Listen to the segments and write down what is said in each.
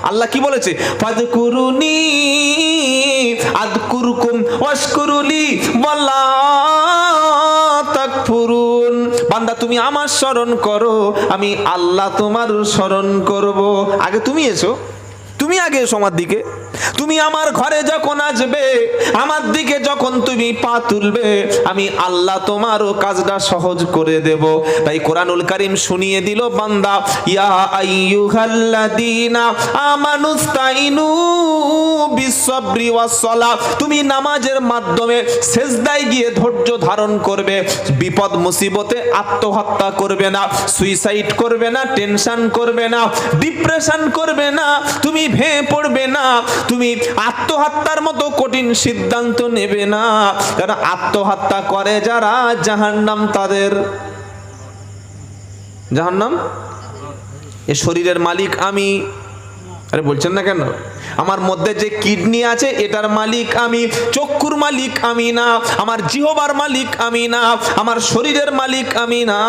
আল্লাহ কি বলেছে? ফাযকুরুনি আযকুরকুম ওয়াশকুরুলি ওয়ালা তাকফুরুন। বান্দা তুমি আমার স্মরণ করো, আমি আল্লাহ তোমার স্মরণ করব। আগে তুমি এসো, তুমি আগে এসো আমার দিকে। তুমি আমার ঘরে যখন আসবে, আমার দিকে যখন তুমি পা তুলবে, আমি আল্লাহ তোমারও কাজটা সহজ করে দেব। তাই কোরআনুল কারীম শুনিয়ে দিল বান্দা, ইয়া আইয়ুহাল্লাযীনা আমানুস্তাইনু বিসসবরি ওয়াসসালাহ। তুমি নামাজের মাধ্যমে সেজদায় গিয়ে ধৈর্য ধারণ করবে, বিপদ মুসিবতে আত্মহত্যা করবে না, সুইসাইড করবে না, টেনশন করবে না, ডিপ্রেশন করবে না, তুমি ভেঙে পড়বে না, তুমি আত্মহত্যার মতো কঠিন সিদ্ধান্ত নেবে না। কারণ আত্মহত্যা করে যারা, জাহান্নাম তাদের। জাহান্নাম। এ শরীরের মালিক আমি। আরে বলছেন না কেন? আমার মধ্যে যে কিডনি আছে এটার মালিক আমি, চক্ষুর মালিক আমি না, আমার জিহ্বার মালিক আমি না, আমার শরীরের মালিক আমি না।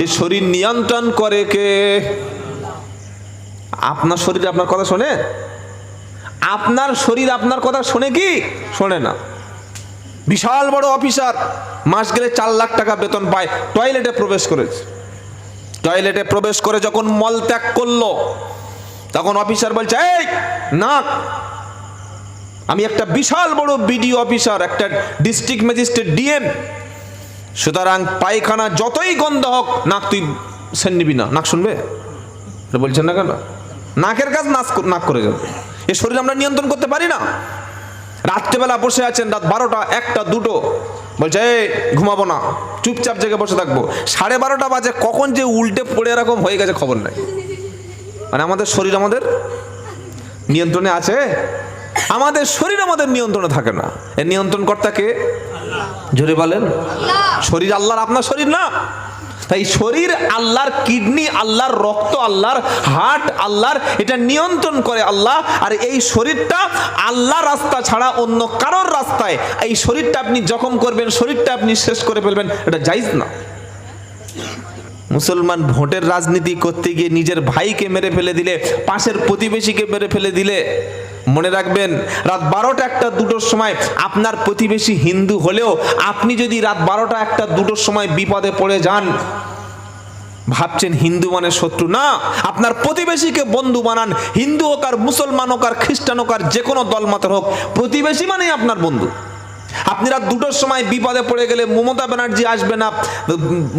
এই শরীর নিয়ন্ত্রণ করে কে? আপনার শরীর আপনার কথা শোনে? আপনার শরীর আপনার কথা শোনে কি? শোনে না। বিশাল বড় অফিসার, মাস গেলে 4 লাখ টাকা বেতন পায়, টয়লেটে প্রবেশ করেছে। টয়লেটে প্রবেশ করে যখন মল ত্যাগ করলো, তখন অফিসার বলছে, এই নাক, আমি একটা বিশাল বড় বিডিও অফিসার, একটা ডিস্ট্রিক্ট ম্যাজিস্ট্রেট, ডিএম, সুতরাং পায়খানা যতই গন্ধ হোক, নাক তুই সেন নিবি না। নাক শুনবে? বলছেন না কেন? নাকের কাজ নাক করে যাবে। এ শরীর আমরা নিয়ন্ত্রণ করতে পারি না। রাত্রেবেলা বসে আছেন, রাত 12টা, 1টা, 2টো, বলছে এই ঘুমাবো না, চুপচাপ জেগে বসে থাকবো। 12:30 বাজে, কখন যে উল্টে পড়ে এরকম হয়ে গেছে খবর নাই। মানে আমাদের শরীর আমাদের নিয়ন্ত্রণে আছে? আমাদের শরীর আমাদের নিয়ন্ত্রণে থাকে না। এর নিয়ন্ত্রণ কর্তা কে? জোরে বলেন। শরীর আল্লাহর, আপনার শরীর না। তাই শরীর আল্লাহর, কিডনি আল্লাহর, রক্ত আল্লাহর, হার্ট আল্লাহর, এটা নিয়ন্ত্রণ করে আল্লাহ। আর এই শরীরটা আল্লাহর রাস্তা ছাড়া অন্য কারোর রাস্তায় এই শরীরটা আপনি জখম করবেন, শরীরটা আপনি শেষ করে ফেলবেন, এটা জায়েজ না। মুসলমান ভোটের রাজনীতি করতে গিয়ে নিজের ভাইকে মেরে ফেলে দিলে, পাশের প্রতিবেশীকে মেরে ফেলে দিলে, মনে রাখবেন রাত 12টা, 1টা, 2টোর সময় আপনার প্রতিবেশী হিন্দু হলেও আপনি যদি রাত 12টা, 1টা, 2টোর সময় বিপদে পড়ে যান, ভাবছেন হিন্দু মানে শত্রু না, আপনার প্রতিবেশীকে বন্ধু বানান। হিন্দু হোক আর মুসলমান হোক আর খ্রিস্টান হোক আর যে কোনো দলমতের হোক, প্রতিবেশী মানেই আপনার বন্ধু। আপনি রাত 2টোর সময় বিপদে পড়ে গেলে মমতা ব্যানার্জি আসবে না,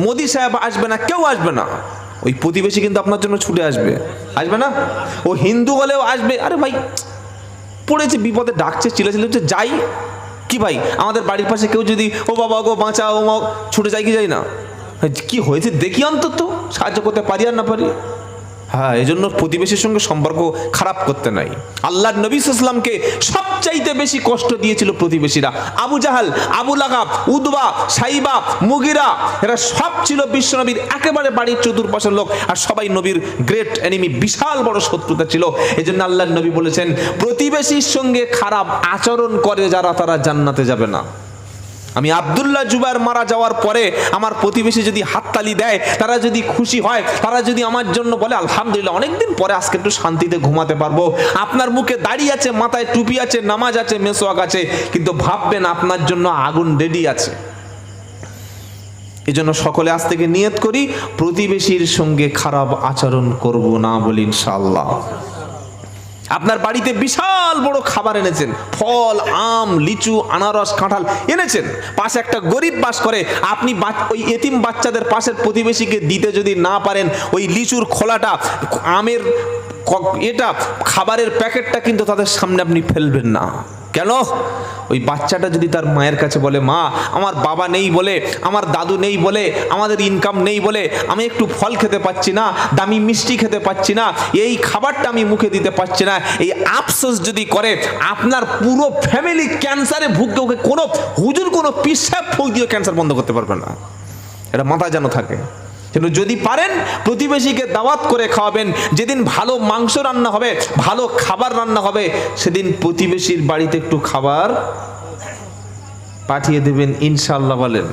মোদি সাহেব আসবে না, কেউ আসবে না, ওই প্রতিবেশী কিন্তু আপনার জন্য ছুটে আসবে। আসবে না? ও হিন্দু হলেও আসবে। আরে ভাই পড়েছে, বিপদে ডাকছে, চিল্লাচিল্লি হচ্ছে, যাই কি ভাই? আমাদের বাড়ির পাশে কেউ যদি ও বাবা গো বাঁচাও, ও ছুটে যাই কি যাই না? কি হয়েছে দেখি, অন্তত সাহায্য করতে পারি আর না পারি। হ্যাঁ, এই জন্য প্রতিবেশীর সঙ্গে সম্পর্ক খারাপ করতে নাই। আল্লাহর নবী সাল্লাল্লাহু আলাইহি ওয়াসাল্লামকে সবচাইতে বেশি কষ্ট দিয়েছিল প্রতিবেশীরা। আবু জাহাল, আবু লাহাব, উতবা, সাইবা, মুগিরা, এরা সব ছিল বিশ্বনবীর একেবারে বাড়ির চতুর্পাশের লোক, আর সবাই নবীর গ্রেট এনিমি, বিশাল বড় শত্রুতা ছিল। এই জন্য আল্লাহর নবী বলেছেন, প্রতিবেশীর সঙ্গে খারাপ আচরণ করে যারা, তারা জান্নাতে যাবে না। আমি আব্দুল্লাহ জুবায়ের মারা যাওয়ার পরে আমার প্রতিবেশী যদি হাততালি দেয়, তারা যদি খুশি হয়, তারা যদি আমার জন্য বলে আলহামদুলিল্লাহ, অনেকদিন পরে আজকে একটু শান্তিতে ঘুমাতে পারবো, আপনার মুখে দাড়ি আছে, মাথায় টুপি আছে, নামাজ আছে, মেসওয়াক আছে, কিন্তু ভাববেন আপনার জন্য আগুন রেডি আছে। এই জন্য সকলে আজ থেকে নিয়ত করি, প্রতিবেশীর সঙ্গে খারাপ আচরণ করব না বলি ইনশাআল্লাহ। আপনার বাড়িতে বিশাল বড় খাবার এনেছেন, ফল, আম, লিচু, আনারস, কাঁঠাল এনেছেন, পাশে একটা গরিব বাস করে, আপনি ওই এতিম বাচ্চাদের পাশের প্রতিবেশীকে দিতে যদি না পারেন, ওই লিচুর খোলাটা, আমের এটা, খাবারের প্যাকেটটা কিন্তু তাদের সামনে আপনি ফেলবেন না। কেন? ওই বাচ্চাটা যদি তার মায়ের কাছে বলে, মা আমার বাবা নেই বলে, আমার দাদু নেই বলে, আমাদের ইনকাম নেই বলে আমি একটু ফল খেতে পাচ্ছি না, দামি মিষ্টি খেতে পাচ্ছি না, এই খাবারটা আমি মুখে দিতে পারছি না, এই আফসোস যদি করে, আপনার পুরো ফ্যামিলি ক্যান্সারে ভুগতে, ওকে কোনো হুজুর, কোনো পিসাব ফুল দিয়ে ক্যান্সার বন্ধ করতে পারবে না। এটা মাথায় যেন থাকে। কিন্তু যদি পারেন প্রতিবেশীকে দাওয়াত করে খাওয়াবেন। যেদিন ভালো মাংস রান্না হবে, ভালো খাবার রান্না হবে, সেদিন প্রতিবেশীর বাড়িতে একটু খাবার পাঠিয়ে দেবেন ইনশাআল্লাহ। বলেন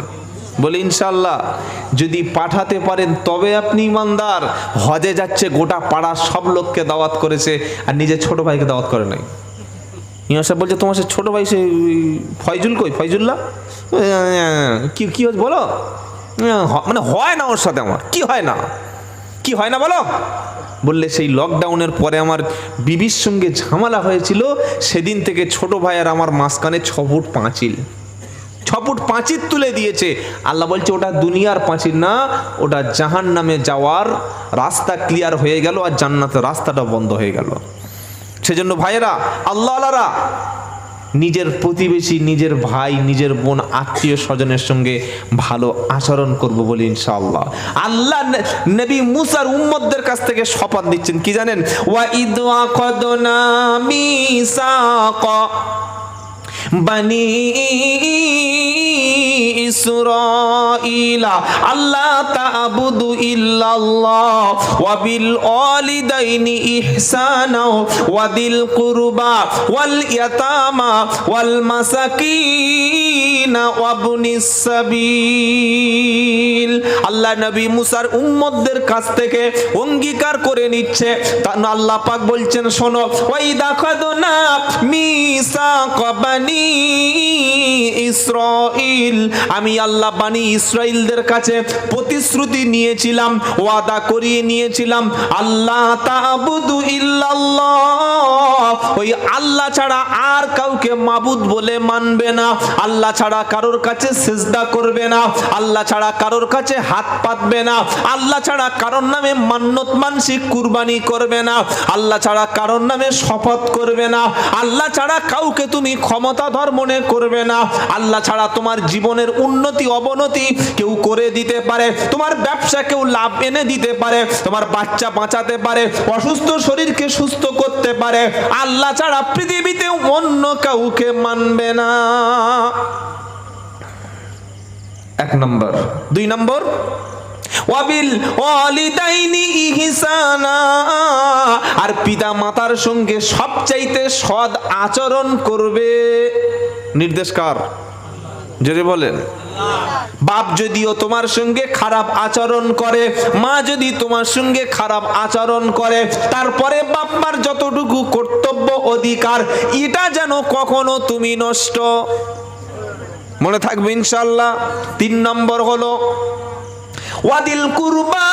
বলে ইনশাআল্লাহ। যদি পাঠাতে পারেন তবে আপনি ইমানদার। হজে যাচ্ছে, গোটা পাড়া সব লোককে দাওয়াত করেছে আর নিজের ছোট ভাইকে দাওয়াত করে নাই। ইমাম সাহেব বলছে তোমার সে ছোট ভাই সে ফয়জুল কই, ফয়জুল্লাহ কি কি হচ্ছে বলো, মানে হয় না ওর সাথে আমার, কি হয় না, কি হয় না বলো। বললে সেই লকডাউনের পরে আমার বিবির সঙ্গে ঝামেলা হয়েছিল, সেদিন থেকে ছোট ভাই আর আমার মাঝখানে 6 ফুট পাঁচিল, 6 ফুট পাঁচিল তুলে দিয়েছে। আল্লাহ বলছে ওটা দুনিয়ার পাঁচিল না, ওটা জাহান্নামে যাওয়ার রাস্তা ক্লিয়ার হয়ে গেল আর জান্নাতের রাস্তাটা বন্ধ হয়ে গেল। সেজন্য ভাইয়েরা, আল্লাহওয়ালারা নিজের প্রতিবেশী, নিজের ভাই, নিজের বোন, আত্মীয় স্বজনের সঙ্গে ভালো আচরণ করব বলে ইনশাআল্লাহ। আল্লাহ নবী মুসার উম্মতদের কাছ থেকে শপথ দিচ্ছেন, কি জানেন? ওয়া ইদ আখাযনা মিসাকা বানি ইসরাঈলা আল্লাহ তা'বুদু ইল্লাল্লাহ ওয়া বিল ওয়ালিদাইনি ইহসানা ওয়া দিল কুরবা ওয়াল ইয়াতামা ওয়াল মাসাকিন ওয়া ইবনিস সাবিল। আল্লাহ নবী মুসার উম্মতদের কাছ থেকে অঙ্গীকার করে নিচ্ছে। আল্লাহ পাক বলছেন শোনো, ওয়া ইদ আখাযনা মিসাকা বানি ইসরাঈল, আমি আল্লাহ বানি ইসরাঈলদের কাছে প্রতিশ্রুতি নিয়েছিলাম, ওয়াদা করিয়ে নিয়েছিলাম, আল্লাহ তা'বুদু ইল্লাল্লাহ, ওই আল্লাহ ছাড়া আর কাউকে মাবুদ বলে মানবে না, আল্লাহ ছাড়া কারোর কাছে সিজদা করবে না, আল্লাহ ছাড়া কারোর কাছে হাত পাতবে না, আল্লাহ ছাড়া কারোর নামে মান্নত মানসিক কুরবানি করবে না, আল্লাহ ছাড়া কারোর নামে শপথ করবে না, আল্লাহ ছাড়া কাউকে তুমি ক্ষমতাধর মনে করবে না, আল্লাহ ছাড়া তোমার জীবনের উন্নতি অবনতি কেউ করে দিতে পারে, তোমার ব্যবসা কেউ লাভ এনে দিতে পারে, তোমার বাচ্চা বাঁচাতে পারে, অসুস্থ শরীরকে সুস্থ করতে পারে, আল্লাহ ছাড়া পৃথিবীতে অন্য কাউকে মানবে না। 1 নম্বর। 2 নম্বর, ওয়াবিল ওয়ালিদাইনি ইহসানা, আর পিতা মাতার সঙ্গে সবচাইতে সৎ আচরণ করবে। নির্দেশ কার? জোরে বলেন। বাপ যদিও তোমার সঙ্গে খারাপ আচরণ করে, মা যদি তোমার সঙ্গে খারাপ আচরণ করে, তারপরে বাপ মার যতটুকু কর্তব্য অধিকার, এটা যেন কখনো তুমি নষ্ট মনে থাকবে ইনশাআল্লাহ। 3 নম্বর হলো ওয়াদিল কুরবা,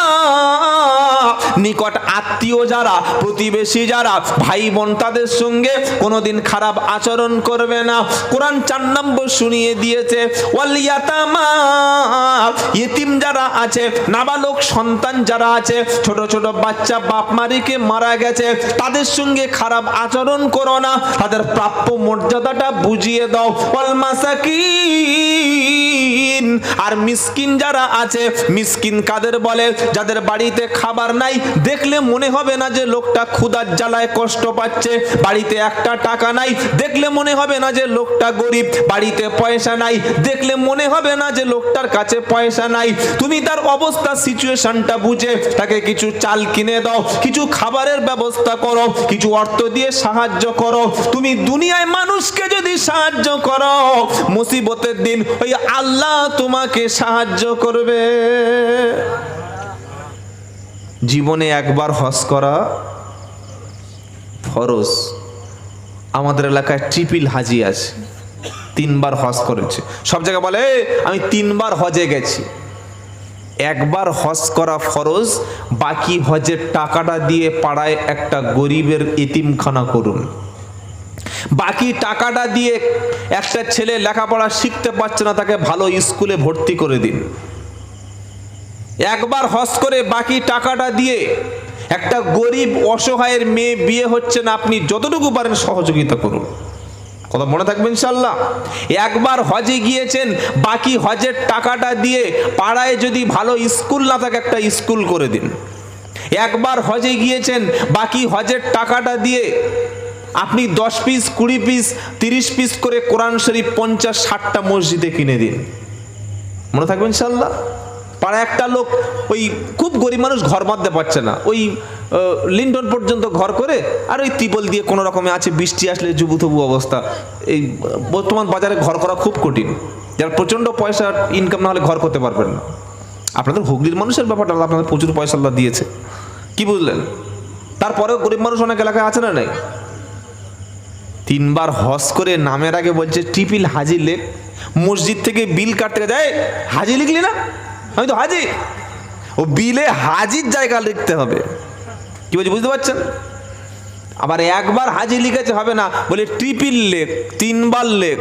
নিকট আত্মীয় যারা, প্রতিবেশী যারা, ভাই বোন, তাদের সঙ্গে কোনোদিন খারাপ আচরণ করবে না। কোরআন 4 নম্বর শুনিয়ে দিয়েছে, ওয়াল ইয়াতামা, ইতিম যারা আছে, নাবালক সন্তান যারা আছে, ছোট ছোট বাচ্চা বাপ মারিকে মারা গেছে, তাদের সঙ্গে খারাপ আচরণ করো না, তাদের প্রাপ্য মর্যাদাটা বুঝিয়ে দাও। ওয়াল মাসাকিন, আর মিসকিন যারা আছে, মিসকিন কাদের বলে? যাদের বাড়িতে খাবার নাই, দেখলে মনে হবে না যে লোকটা ক্ষুধার জ্বালায় কষ্ট পাচ্ছে, বাড়িতে একটা টাকা নাই, দেখলে মনে হবে না যে লোকটা গরিব, বাড়িতে পয়সা নাই, দেখলে মনে হবে না যে লোকটার কাছে পয়সা নাই। তুমি তার অবস্থা, সিচুয়েশনটা বুঝে তাকে কিছু চাল কিনে দাও, কিছু খাবারের ব্যবস্থা করো, কিছু অর্থ দিয়ে সাহায্য করো। তুমি দুনিয়ায় মানুষকে যদি সাহায্য করো, মুসিবতের দিন ওই আল্লাহ তোমাকে সাহায্য করবে। জীবনে একবার হজ করা ফরজ। আমাদের এলাকায় ট্রিপল হাজি আছে, 3 বার হজ করেছে। সব জায়গায় বলে আমি 3 বার হজে গেছি। একবার হজ করা ফরজ, বাকি হজের টাকাটা দিয়ে পাড়ায় একটা গরিবের এতিমখানা করুন। বাকি টাকাটা দিয়ে একটা ছেলে লেখাপড়া শিখতে পারছে না, তাকে ভালো স্কুলে ভর্তি করে দিন। একবার হজ করে বাকি টাকাটা দিয়ে একটা গরিব অসহায়ের মেয়ে বিয়ে হচ্ছে না, আপনি যতটুকু পারেন সহযোগিতা করুন। কথা মনে থাকবে ইনশাআল্লাহ। একবার হজে গিয়েছেন, বাকি হজের টাকাটা দিয়ে পাড়ায় যদি ভালো স্কুল না থাকে একটা স্কুল করে দিন। একবার হজে গিয়েছেন, বাকি হজের টাকাটা দিয়ে আপনি 10 পিস 20 পিস 30 পিস করে কোরআন শরীফ 50-60টা মসজিদে কিনে দিন। মনে থাকবে ইনশাআল্লাহ। পাড়ায় একটা লোক ওই খুব গরিব মানুষ, ঘর বাঁধতে পারছে না, ওই লিন্টন পর্যন্ত ঘর করে আর ওই ত্রিপল দিয়ে কোনো রকমে আছে, বৃষ্টি আসলে জুবুথবু অবস্থা। এই বর্তমান বাজারে ঘর করা খুব কঠিন, যার প্রচণ্ড পয়সা ইনকাম না হলে ঘর করতে পারবেন না। আপনাদের হুগলির মানুষের ব্যাপারটা আপনাদের প্রচুর পয়সা আল্লাহ দিয়েছে, কি বুঝলেন? তারপরেও গরিব মানুষ অনেক এলাকায় আছে না নাই? 3 বার হজ করে নামের আগে বলছে ট্রিপল হাজি লেখ, মসজিদ থেকে বিল কাটতে যায়, হাজি লিখলি না? আমি তো হাজি। ও বিলে হাজির জায়গা লিখতে হবে, কি বলছি বুঝতে পারছেন? আবার একবার হাজি লিখেছে হবে না, বলে ট্রিপল লেখ, 3 বার লেখ।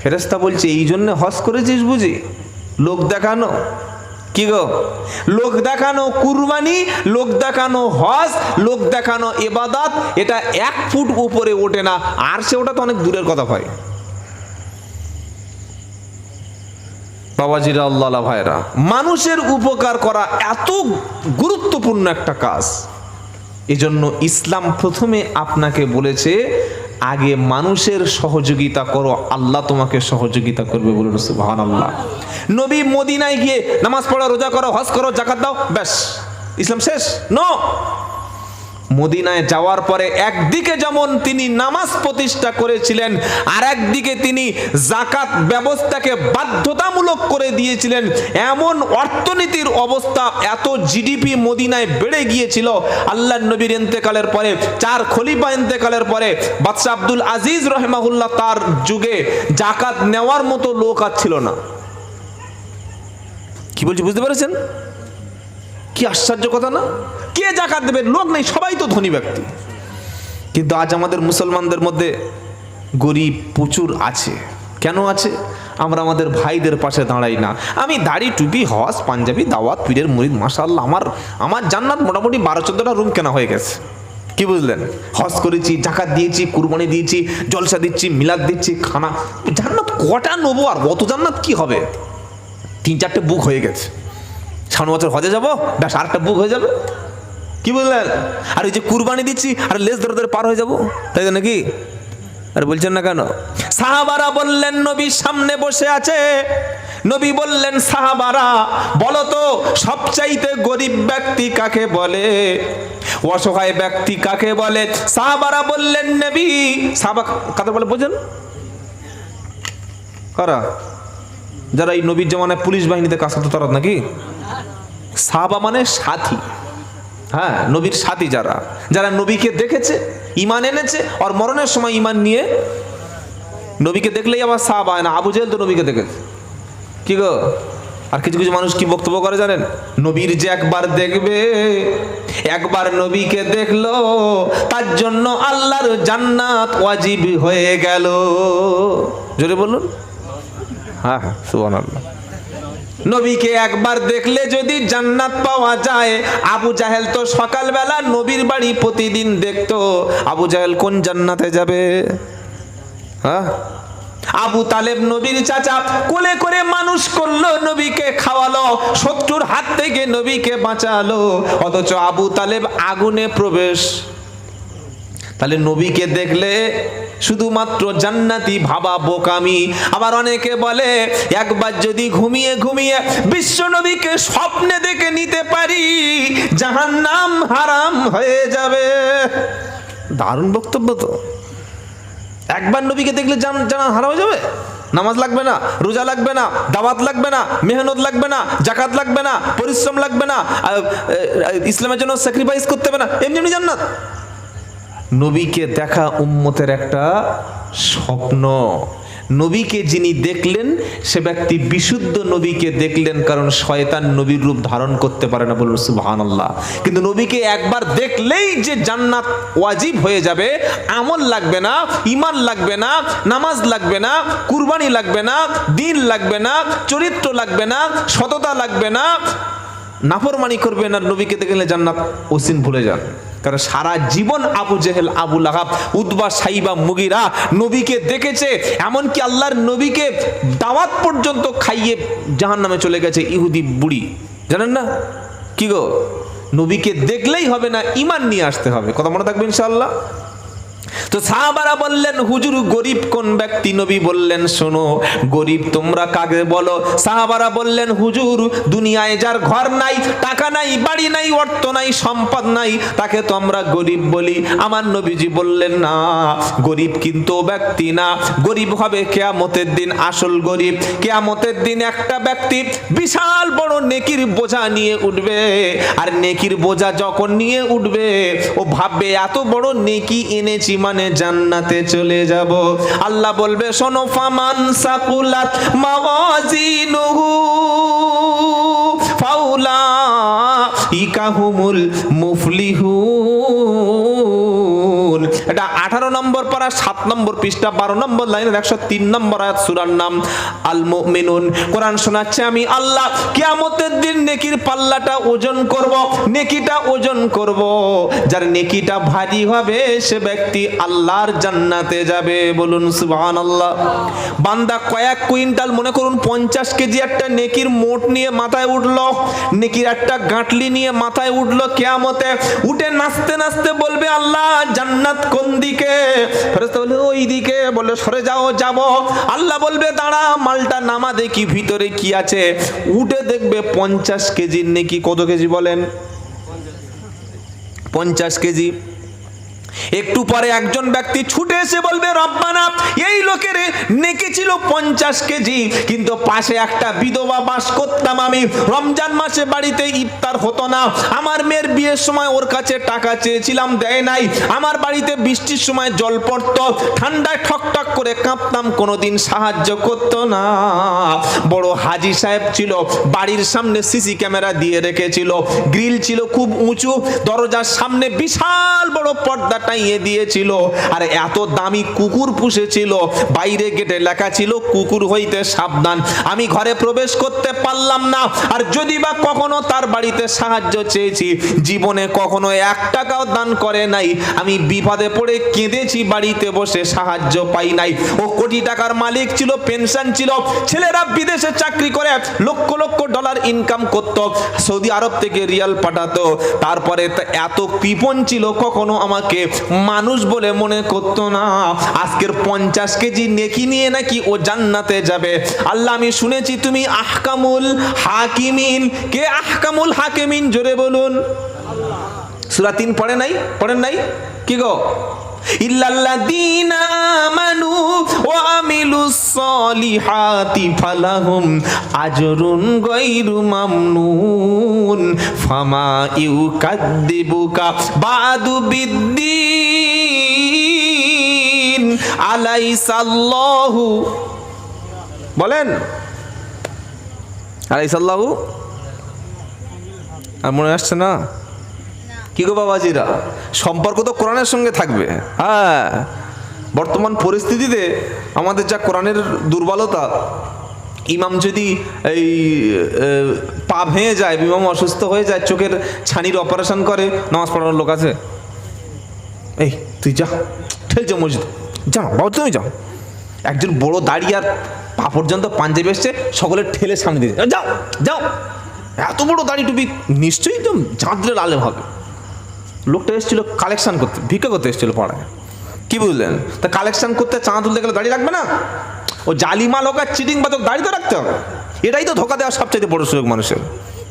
ফেরেশতা বলছে এই জন্য হজ করেছিস বুঝি? লোক দেখানো, কি গো? লোক দেখানো কুরবানি, লোক দেখানো হজ, লোক দেখানো ইবাদত, এটা 1 ফুট উপরে ওঠে না, আর সে ওটা তো অনেক দূরের কথা ভাই। বাবাজিরা, আল্লাহ ভাইরা, মানুষের উপকার করা এত গুরুত্বপূর্ণ একটা কাজ, এজন্য ইসলাম প্রথমে আপনাকে বলেছে আগে মানুষের সহযোগিতা করো, আল্লাহ তোমাকে সহযোগিতা করবে। বলুন সুবহানাল্লাহ। নবী মদিনায় গিয়ে নামাজ পড়ো, রোজা করো, হজ করো, যাকাত দাও, ব্যাস ইসলাম শেষ? নো। মদিনায় যাওয়ার পরে একদিকে যেমন তিনি নামাজ প্রতিষ্ঠা করেছিলেন, আর একদিকে তিনি যাকাত ব্যবস্থাকে বাধ্যতামূলক করে দিয়েছিলেন। এমন অর্থনীতির অবস্থা, এত জিডিপি মদিনায় বেড়ে গিয়েছিল, আল্লাহর নবীর ইন্তেকালের পরে, 4 খলিফা ইন্তেকালের পরে, বাদশা আব্দুল আজিজ রহিমাহুল্লাহ তার যুগে যাকাত নেওয়ার মতো লোক আর ছিল না। কি বলছি বুঝতে পেরেছেন? কি আশ্চর্য কথা না? কে যাকাত দেবে? লোক নেই, সবাই তো ধনী ব্যক্তি। কিন্তু আজ আমাদের মুসলমানদের মধ্যে গরিব প্রচুর আছে। কেন আছে? আমরা আমাদের ভাইদের পাশে দাঁড়াই না। আমি দাড়ি, টুপি, হজ, পাঞ্জাবি, দাওয়াত, পীরের মুরিদ, মাশাআল্লাহ, আমার জান্নাত মোটামুটি 12-14টা রুম কেনা হয়ে গেছে, কি বুঝলেন? হজ করেছি, যাকাত দিয়েছি, কুরবানি দিয়েছি, জলসা দিচ্ছি, মিলাদ দিচ্ছি, খানা। জান্নাত কটা নেবো? আর অত জান্নাত কি হবে? 3-4টে বুক হয়ে গেছে। সামনে বছর হজে যাবো, ব্যাস আরেকটা বুক হয়ে যাবে, কি বুঝলেন? আর এই যে কুরবানি দিচ্ছি, আর লেজ ধরে ধরে পার হয়ে যাবো, তাই তো নাকি? আর বলছেন না কেন? সাহাবারা বললেন, নবী সামনে বসে আছে। নবী বললেন, সাহাবারা বলো তো সবচাইতে গরিব ব্যক্তি কাকে বলে, অসহায় ব্যক্তি কাকে বলে? সাহাবারা বললেন, নবী। সাহাবা কাকে বলে বোঝেন? কারা? যারা এই নবীর জামানায় পুলিশ বাহিনীতে কাজ করতো তারা নাকি? সাহাবা মানে সাথী, হ্যাঁ, নবীর সাথী, যারা যারা নবীকে দেখেছে, ঈমান এনেছে, আর মরণের সময় ঈমান নিয়ে নবীকে দেখলেই আবার সাহাবা হয় না। আবু জেহেল তো নবীকে দেখেছে, কি গো? আর কিছু কিছু মানুষ কি বক্তব্য করে জানেন? নবীর যে একবার দেখবে, একবার নবীকে দেখলো, তার জন্য আল্লাহর জান্নাত ওয়াজিব হয়ে গেল। জোরে বলুন, হ্যাঁ হ্যাঁ, সুবহানাল্লাহ। নবীকে একবার দেখলে যদি জান্নাত পাওয়া যায়, আবু জাহেল তো সকালবেলা নবীর বাড়ি প্রতিদিন দেখতো, আবু জাহেল কোন জান্নাতে যাবে? হ্যাঁ, আবু তালেব নবীর চাচা, কোলে করে মানুষ করলো, নবীকে খাওয়ালো, শত্রুর হাত থেকে নবীকে বাঁচালো, অথচ আবু তালেব আগুনে প্রবেশ। তাহলে নবীকে দেখলে শুধুমাত্র জান্নাতি ভাবা বোকামি। আবার অনেকে বলে একবার যদি ঘুমিয়ে ঘুমিয়ে বিশ্ব নবীকে স্বপ্নে দেখে নিতে পারি, জাহান্নাম হারাম হয়ে যাবে। দারুণ বক্তব্য তো। একবার নবীকে দেখলে জান্নাত হারাম হয়ে যাবে? নামাজ লাগবে না, রোজা লাগবে না, দাওয়াত লাগবে না, মেহনত লাগবে না, যাকাত লাগবে না, পরিশ্রম লাগবে না, ইসলামের জন্য স্যাক্রিফাইস করতে হবে না, এমনি এমনি জান্নাত। নবীকে দেখা উম্মতের একটা স্বপ্ন। নবীকে যিনি দেখলেন সে ব্যক্তি বিশুদ্ধ নবীকে দেখলেন, কারণ শয়তান নবীর রূপ ধারণ করতে পারে না। বলুন সুবহানাল্লাহ। কিন্তু নবীকে একবার দেখলেই যে জান্নাত ওয়াজিব হয়ে যাবে, আমল লাগবে না, ঈমান লাগবে না, নামাজ লাগবে না, কুরবানি লাগবে না, দিন লাগবে না, চরিত্র লাগবে না, সততা লাগবে না, নাফরমানি করবে না, নবীকে দেখলে জান্নাত ওসিন ভুলে যান। কারণ সারা জীবন আবু জেহেল, আবু লাহাব, উতবা, সাইবা, মুগিরা নবীকে দেখেছে, এমনকি আল্লাহর নবীকে দাওয়াত পর্যন্ত খাইয়ে জাহান্নামে চলে গেছে ইহুদি বুড়ি, জানেন না? কি গো, নবীকে দেখলেই হবে না, ঈমান নিয়ে আসতে হবে। কথা মনে থাকবে ইনশাআল্লাহ। তো সাহাবারা বললেন, হুজুর গরিব কোন ব্যক্তি? নবী বললেন, শোনো, গরিব তোমরা কাকে বলো? সাহাবারা বললেন, হুজুর দুনিয়ায় যার ঘর নাই, টাকা নাই, বাড়ি নাই, অর্থ নাই, সম্পদ নাই, তাকে তো আমরা গরিব বলি। আমার নবীজি বললেন, না, গরিব কিন্তু ব্যক্তি না, গরিব হবে কিয়ামতের দিন আসল গরিব। কিয়ামতের দিন একটা ব্যক্তি বিশাল বড় নেকির বোঝা নিয়ে উঠবে, আর নেকির বোঝা যখন নিয়ে উঠবে ও ভাববে এত বড় নেকি এনেছি মানে জান্নাতে চলে যাব। আল্লাহ বলবে, শোনো, ফামান সাকুলাত মাওয়াজিনুহু ফাউলাইকা হুমুল মুফলিহুন। এটা 18 নম্বর পারা 7 নম্বর পৃষ্ঠা 12 নম্বর লাইনের 103 নম্বর আয়াত, সূরার নাম আল মুমিনুন। কোরআন শোনাচ্ছে আমি আল্লাহ কিয়ামতের দিন নেকির পাল্লাটা ওজন করব, নেকিটা ওজন করব। যার নেকিটা ভারী হবে সে ব্যক্তি আল্লাহর জান্নাতে যাবে। বলুন সুবহানাল্লাহ। বান্দা কয়েক কুইন্টাল, মনে করুন 50 কেজি একটা নেকির মোট নিয়ে মাথায় উঠলো, নেকির একটা গাঁটলি নিয়ে মাথায় উঠলো, কিয়ামতে উঠে নাচতে নাচতে বলবে, আল্লাহ জান্নাত কোন দিকে? ফেরেশতা বলে, ওই দিকে। বলে, সরে যাও, যাব। আল্লাহ বলবে, দাঁড়া, মালটা নামা দেখি ভিতরে কি আছে। উঠে দেখবে 50 কেজির নেকি। কত কেজি বলেন? 50 কেজি। একটু পরে একজন ব্যক্তি ছুটে এসে বলবে, রব্বানা, এই লোকের নেকি ছিল 50 কেজি, কিন্তু পাশে একটা বিধবা বাস করতাম আমি, রমজান মাসে বাড়িতে ইফতার হতো না, আমার মেয়ের বিয়ের সময় ওর কাছে টাকা চেয়েছিলাম, দেয় নাই, আমার বাড়িতে বৃষ্টির সময় জল পড়তো, ঠান্ডায় ঠকঠক করে কাঁপতাম, কোনোদিন সাহায্য করতো না। বড় হাজি সাহেব ছিল, বাড়ির সামনে সিসি ক্যামেরা দিয়ে রেখেছিল, গ্রিল ছিল খুব উঁচু, দরজার সামনে বিশাল বড় পর্দা টাইয়ে দিয়েছিল, আর এত দামি কুকুর পুষেছিল, বাইরে গেটে লেখা ছিল কুকুর হইতে সাবধান। আমি ঘরে প্রবেশ করতে পারলাম না, আর যদি বা কখনো তার বাড়িতে সাহায্য চেয়েছি, জীবনে কখনো 1 টাকাও দান করে নাই। আমি বিপদে পড়ে কেঁদেছি, বাড়িতে বসে সাহায্য পাই নাই। ও কোটি টাকার মালিক ছিল, পেনশন ছিল, ছেলেরা বিদেশে চাকরি করে লক্ষ লক্ষ ডলার ইনকাম করত, সৌদি আরব থেকে রিয়াল পাঠাতো, তারপরে এত কৃপণ ছিল, কখনো আমাকে মানুষ বলে মনে করতো না। আজকের 50 কেজি নেকি নিয়ে নাকি ও জান্নাতে যাবে। আল্লাহ, আমি শুনেছি তুমি আহকামুল হাকিমিন। কে আহকামুল হাকিমিন? জোরে বলুন। সূরা 3 পড়েন নাই? কি গো? ইল্লাল্লাযীনা আমানু ওয়া আমিলুস সলিহাতি ফালাহুম আজরুন গায়রু মামনুন ফামা ইউকাদ্দিবুকা বাদু বিদ্দিন আলাইসাল্লাহু, বলেন আলাইসাল্লাহু। আর মনে আসছে না? কি গো বাবাজিরা, সম্পর্ক তো কোরআনের সঙ্গে থাকবে। হ্যাঁ, বর্তমান পরিস্থিতিতে আমাদের যা কোরআনের দুর্বলতা, ইমাম যদি এই পা ভেঙে যায়, ইমাম অসুস্থ হয়ে যায়, চোখের ছানির অপারেশন করে, নামাজ পড়ানোর লোক আছে? এই তুই যা, ঠেলছে মসজিদ, যাও বাবা, তুমি যাও। একজন বড় দাঁড়িয়ে আর পা পর্যন্ত পাঞ্জাবি এসছে, সকলে ঠেলে সামনে দিয়ে যাও যাও। এত বড় দাড়ি টুপি, নিশ্চয়ই তো জাঁদরের আলেম হবে। লোকটা এসেছিল কালেকশন করতে, ভিক্ষা করতে এসেছিল পাড়ায়। কি বুঝলেন? তা কালেকশন করতে চাঁদা তুলতে গেলে দাড়ি রাখবে না? ও জালিমা লোক আর চিটিং বাদক, দাড়ি তো রাখতে হবে। এটাই তো ধোকা দেওয়ার সবচেয়ে বড় সুযোগ মানুষের।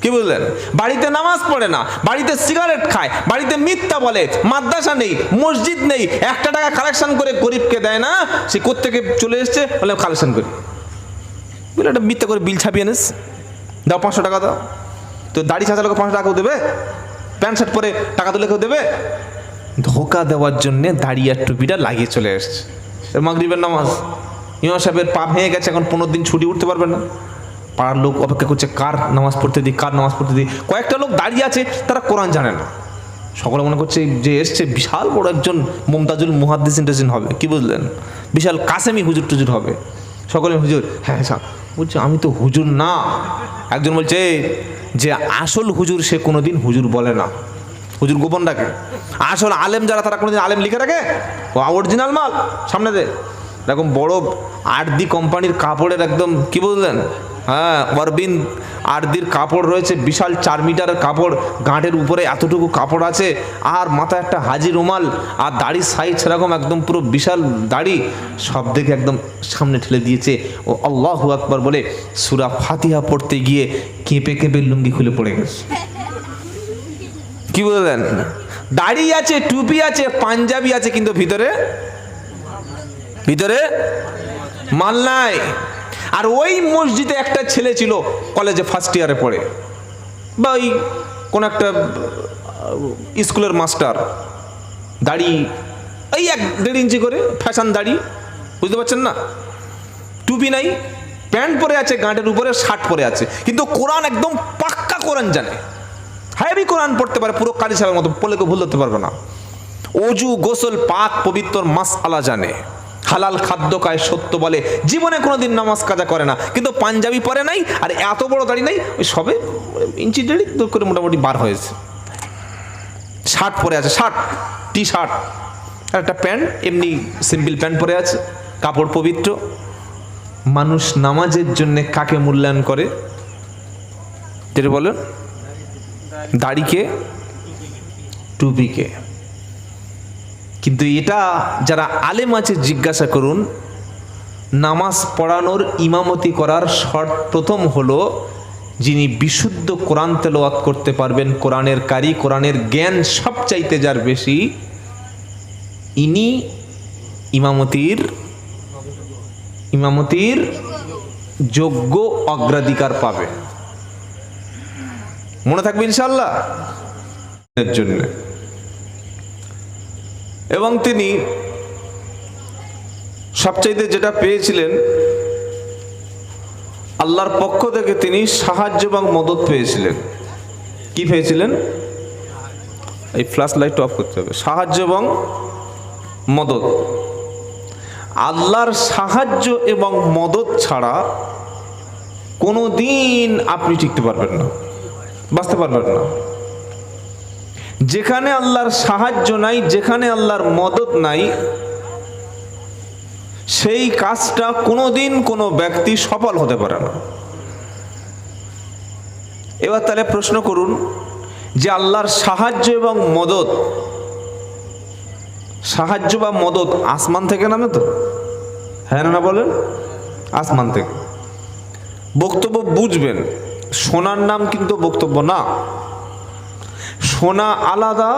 কি বুঝলেন? বাড়িতে নামাজ পড়ে না, বাড়িতে সিগারেট খায়, বাড়িতে মিথ্যা বলে, মাদ্রাসা নেই, মসজিদ নেই, 1 টাকা কালেকশন করে গরিবকে দেয় না, সে কোত্থেকে চলে এসছে, বলে কালেকশন করি বলে একটা মিথ্যা করে বিল ছাপিয়ে নিস, দাও 500 টাকা দাও। তো দাড়ি ছাঁচা লোক 500 টাকাও দেবে? প্যান্ট শার্ট পরে টাকা তুলে কেউ দেবে? ধোকা দেওয়ার জন্য দাঁড়িয়ে টুপিটা লাগিয়ে চলে এসছে। মাগরিবের নামাজ, ইমাম সাহেবের পা ভেঙে গেছে, এখন 15 দিন ছুটি উঠতে পারবেন না। পাড়ার লোক অপেক্ষা করছে, কার নামাজ পড়তে দিই, কার নামাজ পড়তে দিই। কয়েকটা লোক দাঁড়িয়ে আছে, তারা কোরআন জানে না। সকলে মনে করছে যে এসছে বিশাল বড় একজন মুমতাজুল মুহাদ্দিসিন হবে। কি বুঝলেন? বিশাল কাসেমি হুজুর টুজুর হবে। সকলে হুজুর, হ্যাঁ স্যার। বলছে আমি তো হুজুর না। একজন বলছে যে আসল হুজুর সে কোনোদিন হুজুর বলে না, হুজুর গোপন রাখে। আসল আলেম যারা, তারা কোনোদিন আলেম লিখে রাখে? ও অরিজিনাল মাল সামনে দে। এরকম বড় 8D কোম্পানির কাপড়ের একদম, কি বুঝলেন, হ্যাঁ, অরবিন্দ আরদির কাপড় রয়েছে, বিশাল 4 মিটারের কাপড়, গাঁটের উপরে এতটুকু কাপড় আছে, আর মাথায় একটা হাজি রুমাল, আর দাড়ির সাইজ সেরকম একদম পুরো বিশাল দাড়ি, সব দিকে একদম সামনে ঠেলে দিয়েছে। ও আল্লাহু আকবার বলে সূরা ফাতিহা পড়তে গিয়ে কেঁপে কেঁপে লুঙ্গি খুলে পড়ে গেছে। কি বললেন? দাড়ি আছে, টুপি আছে, পাঞ্জাবি আছে, কিন্তু ভিতরে ভিতরে মাল নাই। আর ওই মসজিদে একটা ছেলে ছিল, কলেজে ফার্স্ট ইয়ারে পড়ে, বা ওই কোন একটা স্কুলের মাস্টার, দাড়ি এই 1-1.5 ইঞ্চি করে ফ্যাশন দাড়ি, বুঝতে পারছেন না? টুপি নাই, প্যান্ট পরে আছে, গাঁটের উপরে শার্ট পরে আছে, কিন্তু কোরআন একদম পাক্কা কোরআন জানে, হেভি কোরআন পড়তে পারে, পুরো কারি সাহেবের মতো, বলে কেউ ভুল ধরতে পারবে না। অজু, গোসল, পাক পবিত্র মাসআলা জানে, হালাল খাদ্য খায়, সত্য বলে, জীবনে কোনোদিন নামাজ কাজা করে না, কিন্তু পাঞ্জাবি পরে নাই, আর এত বড় দাড়ি নাই, ওই সবে ইঞ্চি দেড়ি করে মোটামুটি বার হয়েছে। শার্ট পরে আছে, শার্ট, টি শার্ট, আর একটা প্যান্ট, এমনি সিম্পল প্যান্ট পরে আছে, কাপড় পবিত্র। মানুষ নামাজের জন্য কাকে মূল্যায়ন করে? যেটা বলেন, দাড়িকে, টুপিকে। কিন্তু এটা যারা আলেম আছে জিজ্ঞাসা করুন, নামাজ পড়ানোর ইমামতি করার শর্ত প্রথম হলো যিনি বিশুদ্ধ কোরআন তেলাওয়াত করতে পারবেন, কোরআনের কারি, কোরআনের জ্ঞান সবচাইতে যার বেশি, ইনি ইমামতির যোগ্য অগ্রাধিকার পাবে। মনে থাকবে ইনশাআল্লাহ এর জন্য। এবং তিনি সবচাইতে যেটা পেয়েছিলেন আল্লাহর পক্ষ থেকে, তিনি সাহায্য এবং মদত পেয়েছিলেন। কি পেয়েছিলেন? এই ফ্ল্যাশ লাইট অফ করতে হবে। সাহায্য এবং মদত। আল্লাহর সাহায্য এবং মদত ছাড়া কোনো দিন আপনি টিকতে পারবেন না, বাঁচতে পারবেন না। যেখানে আল্লাহর সাহায্য নাই, যেখানে আল্লাহর মদত নাই, সেই কাজটা কোনোদিন কোনো ব্যক্তি সফল হতে পারে না। এবার তাহলে প্রশ্ন করুন যে আল্লাহর সাহায্য এবং মদত, সাহায্য বা মদত আসমান থেকে নামে তো? হ্যাঁ না বলেন? আসমান থেকে। বক্তব্য বুঝবেন, শোনার নাম কিন্তু বক্তব্য না। শোনা আলাদা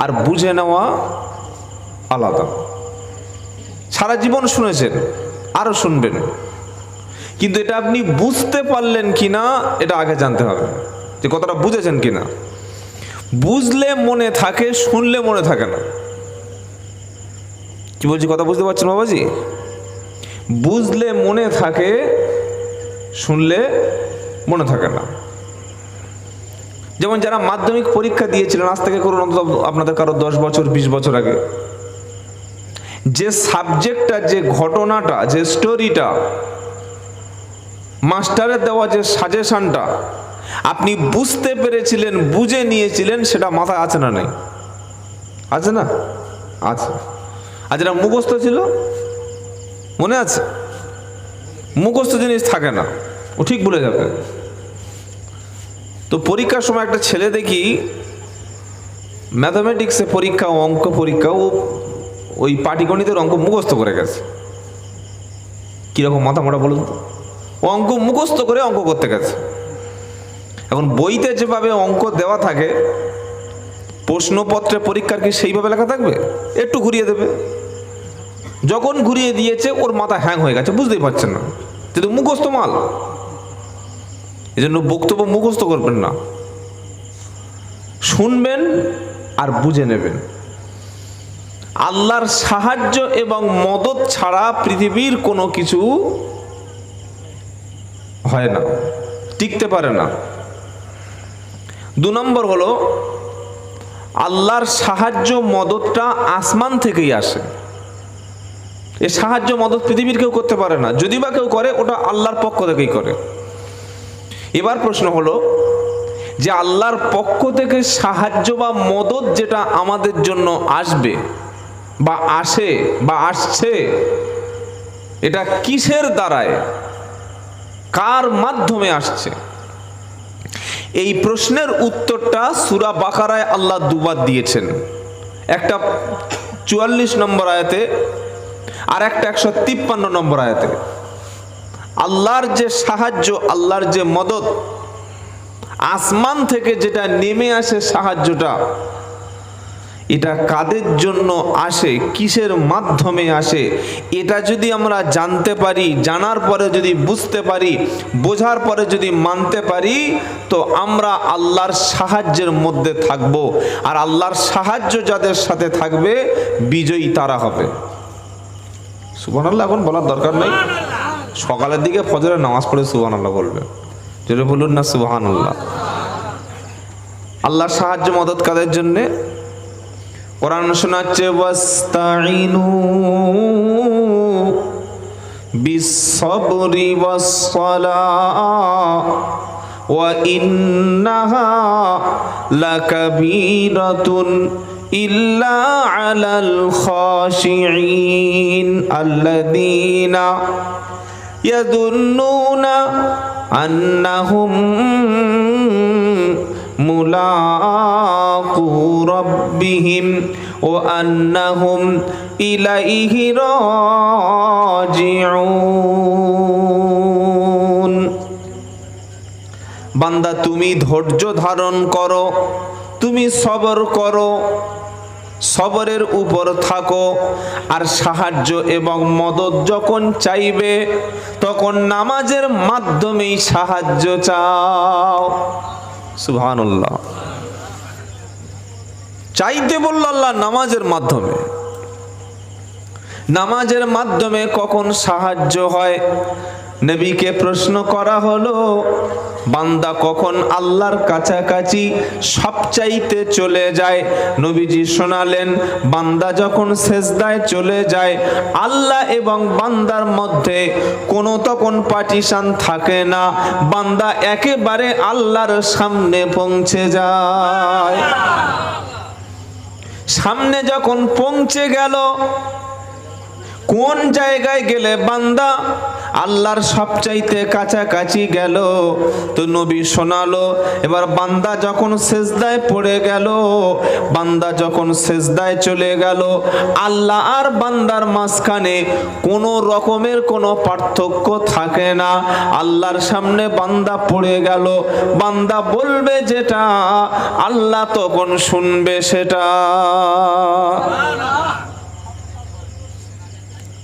আর বুঝে নেওয়া আলাদা। সারা জীবন শুনেছেন, আরো শুনবেন, কিন্তু এটা আপনি বুঝতে পারলেন কিনা এটা আগে জানতে হবে, যে কতটা বুঝেছেন কিনা। বুঝলে মনে থাকে, শুনলে মনে থাকে না। কি বলছি, কথা বুঝতে পারছেন বাবাজি? বুঝলে মনে থাকে, শুনলে মনে থাকে না। যেমন যারা মাধ্যমিক পরীক্ষা দিয়েছিলেন, আজ থেকে করুন অন্তত আপনাদের কারো 10 বছর 20 বছর আগে, যে সাবজেক্টটা, যে ঘটনাটা, যে স্টোরিটা, মাস্টারের দেওয়া যে সাজেশনটা আপনি বুঝতে পেরেছিলেন, বুঝে নিয়েছিলেন, সেটা মাথায় আছে না নাই? আছে না? আছে। আর যেটা মুখস্থ ছিল, মনে আছে? মুখস্থ জিনিস থাকে না, ও ঠিক ভুলে যাবে। তো পরীক্ষার সময় একটা ছেলে দেখি, ম্যাথামেটিক্সে পরীক্ষা, অঙ্ক পরীক্ষা, ও ওই পাটিগণিতের অঙ্ক মুখস্থ করে গেছে। কিরকম মাথা মোটা বলুন তো? ও অঙ্ক মুখস্থ করে অঙ্ক করতে গেছে। এখন বইতে যেভাবে অঙ্ক দেওয়া থাকে, প্রশ্নপত্রে পরীক্ষার কি সেইভাবে লেখা থাকবে? একটু ঘুরিয়ে দেবে। যখন ঘুরিয়ে দিয়েছে, ওর মাথা হ্যাং হয়ে গেছে, বুঝতেই পারছেন না, কিন্তু মুখস্থ মাল। এই জন্য বক্তব্য মুখস্থ করবেন না, শুনবেন আর বুঝে নেবেন। আল্লাহর সাহায্য এবং মদত ছাড়া পৃথিবীর কোনো কিছু হয় না, টিকতে পারে না। 2 নম্বর হলো আল্লাহর সাহায্য মদতটা আসমান থেকেই আসে। এ সাহায্য মদত পৃথিবীর কেউ করতে পারে না, যদি বা কেউ করে ওটা আল্লাহর পক্ষ থেকেই করে। এবার প্রশ্ন হলো যে আল্লাহর পক্ষ থেকে সাহায্য বা মদত যেটা আমাদের জন্য আসবে বা আসে বা আসছে, এটা কিসের দ্বারায়? কার মাধ্যমে আসছে? এই প্রশ্নের উত্তরটা সূরা বাকারায় আল্লাহ দুবার দিয়েছেন, একটা 44 নম্বর আয়াতে আর একটা 153 নম্বর আয়াতে। আল্লাহর যে সাহায্য, আল্লাহর যে মদদ, আসমান থেকে যেটা নেমে আসে সাহায্যটা, এটা কাদের জন্য আসে, কিসের মাধ্যমে আসে, এটা যদি আমরা জানতে পারি, জানার পরে যদি বুঝতে পারি, বোঝার পরে যদি মানতে পারি, তো আমরা আল্লাহর সাহায্যের মধ্যে থাকব। আর আল্লাহর সাহায্য যাদের সাথে থাকবে, বিজয়ী তারা হবে। সুবহানাল্লাহ এখন বলার দরকার নেই, সকালের দিকে ফজরের নামাজ পড়ে সুবহানাল্লাহ বলবে, যেটা বলুন না সুবহানাল্লাহ। আল্লাহর সাহায্য মদদ কাদের জন্যে? কোরআন শোনাচ্ছে, ওয়াস্তাইনু বিস-সাবরি ওয়াস-সালাহ ওয়া ইন্নাহা লাকাবীরাতুন ইল্লা আলাল খাশিঈন আল্লাযীনা ইয়াযুন্নুনা আন্নাহুম মুলাকু রাব্বিহিম ওয়া আন্নাহুম ইলাইহি রাজিউন। বান্দা তুমি ধৈর্য ধারণ করো, তুমি সবর করো, সবরের উপর থাকো, আর সাহায্য এবং মদদ যখন চাইবে তখন নামাজের মাধ্যমেই সাহায্য চাও। সুবহানাল্লাহ। চাইতে বলল আল্লাহ নামাজের মাধ্যমে। নামাজের মাধ্যমে কখন সাহায্য হয়? নবীকে প্রশ্ন করা হলো, বান্দা কখন আল্লাহর কাছাকাছি সবচাইতে চলে যায়? নবীজি শোনালেন, বান্দা যখন সেজদায় চলে যায়, আল্লাহ এবং বান্দার মধ্যে কোনো তখন পার্টিশন থাকে না, বান্দা একেবারে আল্লাহর সামনে পৌঁছে যায়। সামনে যখন পৌঁছে গেল, কোন জায়গায় গেলে বান্দা আল্লাহর সবচাইতে কাছাকাছি গেল? তো নবী শোনালো, এবার বান্দা যখন সেজদায় পড়ে গেল, বান্দা যখন সেজদায় চলে গেল, আল্লাহ আর বান্দার মাঝখানে কোনো রকমের কোনো পার্থক্য থাকে না। আল্লাহর সামনে বান্দা পড়ে গেল, বান্দা বলবে যেটা, আল্লাহ তখন শুনবে সেটা।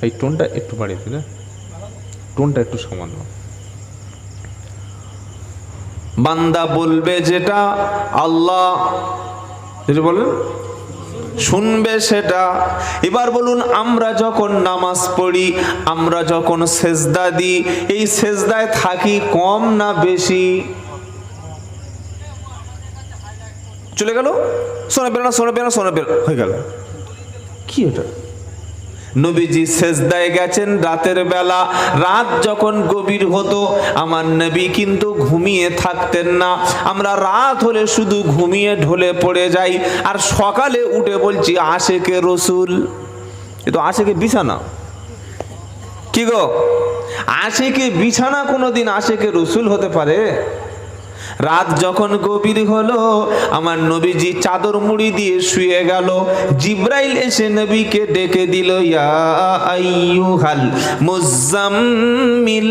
এই টোনটা একটু বাড়িয়ে দিলে, টোনটা একটু সামান্য। বান্দা বলবে যেটা, আল্লাহ যেটা বলেন শুনবে সেটা। এবার বলুন, আমরা যখন নামাজ পড়ি, আমরা যখন সেজদা দিই, এই সেজদায় থাকি কম না বেশি? চলে গেল, শোনা বের না, শোনা বের না, শোনা বের হয়ে গেল। কি এটা? নবীজি সেজদায় গেছেন রাতের বেলা, রাত যখন গভীর হতো, আমার নবী কিন্তু ঘুমিয়ে থাকতেন না। আমরা রাত হলে শুধু ঘুমিয়ে ঢলে পড়ে যাই, আর সকালে উঠে বলছি আশেকে রসুল। এ তো আশেকে বিছানা। কি গো, আশেকে বিছানা কোনোদিন আশেকে রসুল হতে পারে? রাত যখন গভীর হলো, আমার নবীজি চাদর মুড়ি দিয়ে শুয়ে গেল। জিব্রাইল এসে নবীকে ডেকে দিল, ইয়া আইয়ুহাল মুজাম্মিল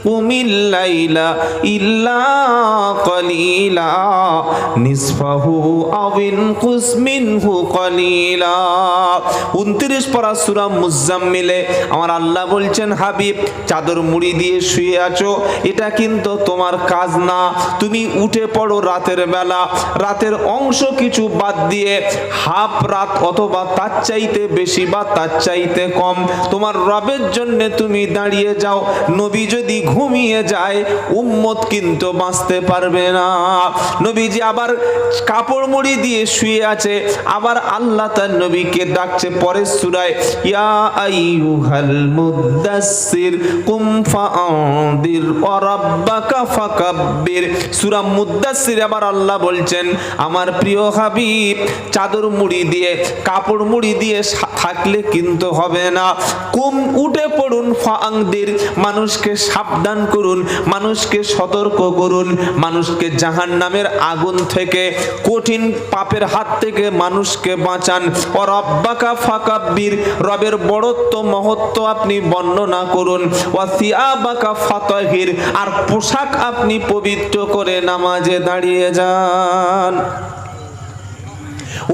কুমিল লাইলা ইল্লা কলিলা নিসফাহু আও ইনকুস মিনহু কলিলা। 29 পারা সূরা মুজাম্মিলে আমার আল্লাহ বলছেন, হাবিব চাদর মুড়ি দিয়ে শুয়ে আছো, এটা কিন্তু তোমার কাজ না। তুমি উঠে পড়ো রাতের বেলা, রাতের অংশ কিছু বাদ দিয়ে হাফ রাত অথবা তার চাইতে বেশি বা তার চাইতে কম তোমার রবের জন্য তুমি দাঁড়িয়ে যাও। নবী যদি ঘুমিয়ে যায়, উম্মত কিন্তু বাঁচতে পারবে না। নবীজি আবার কাপড় মুড়ি দিয়ে শুয়ে আছে, আবার আল্লাহ তার নবীকে ডাকছে পরের সূরায়, ইয়া আইয়ুহাল মুদাসসির কুম ফাআনদির ওয়া রাব্বাকা ফাকাব্বির। সূরা সূরা মুদ্দাসসির আবার আল্লাহ বলছেন আমার প্রিয় হাবিব চাদর মুড়ি দিয়ে কাপড় মুড়ি দিয়ে থাকলে কিন্তু হবে না, কুম উঠে পড়ুন, ফাআনদির মানুষকে সাবধান করুন, মানুষকে সতর্ক করুন, মানুষকে জাহান্নামের আগুন থেকে কঠিন পাপের হাত থেকে মানুষকে বাঁচান। ও রব্বাকা ফাকাব্বির রবের বড়ত্ব মহত্ব আপনি বর্ণনা করুন। ওয়া সিয়াবাকা ফাতাহির আর পোশাক আপনি পবিত্র করে নামাজে দাঁড়িয়ে যান।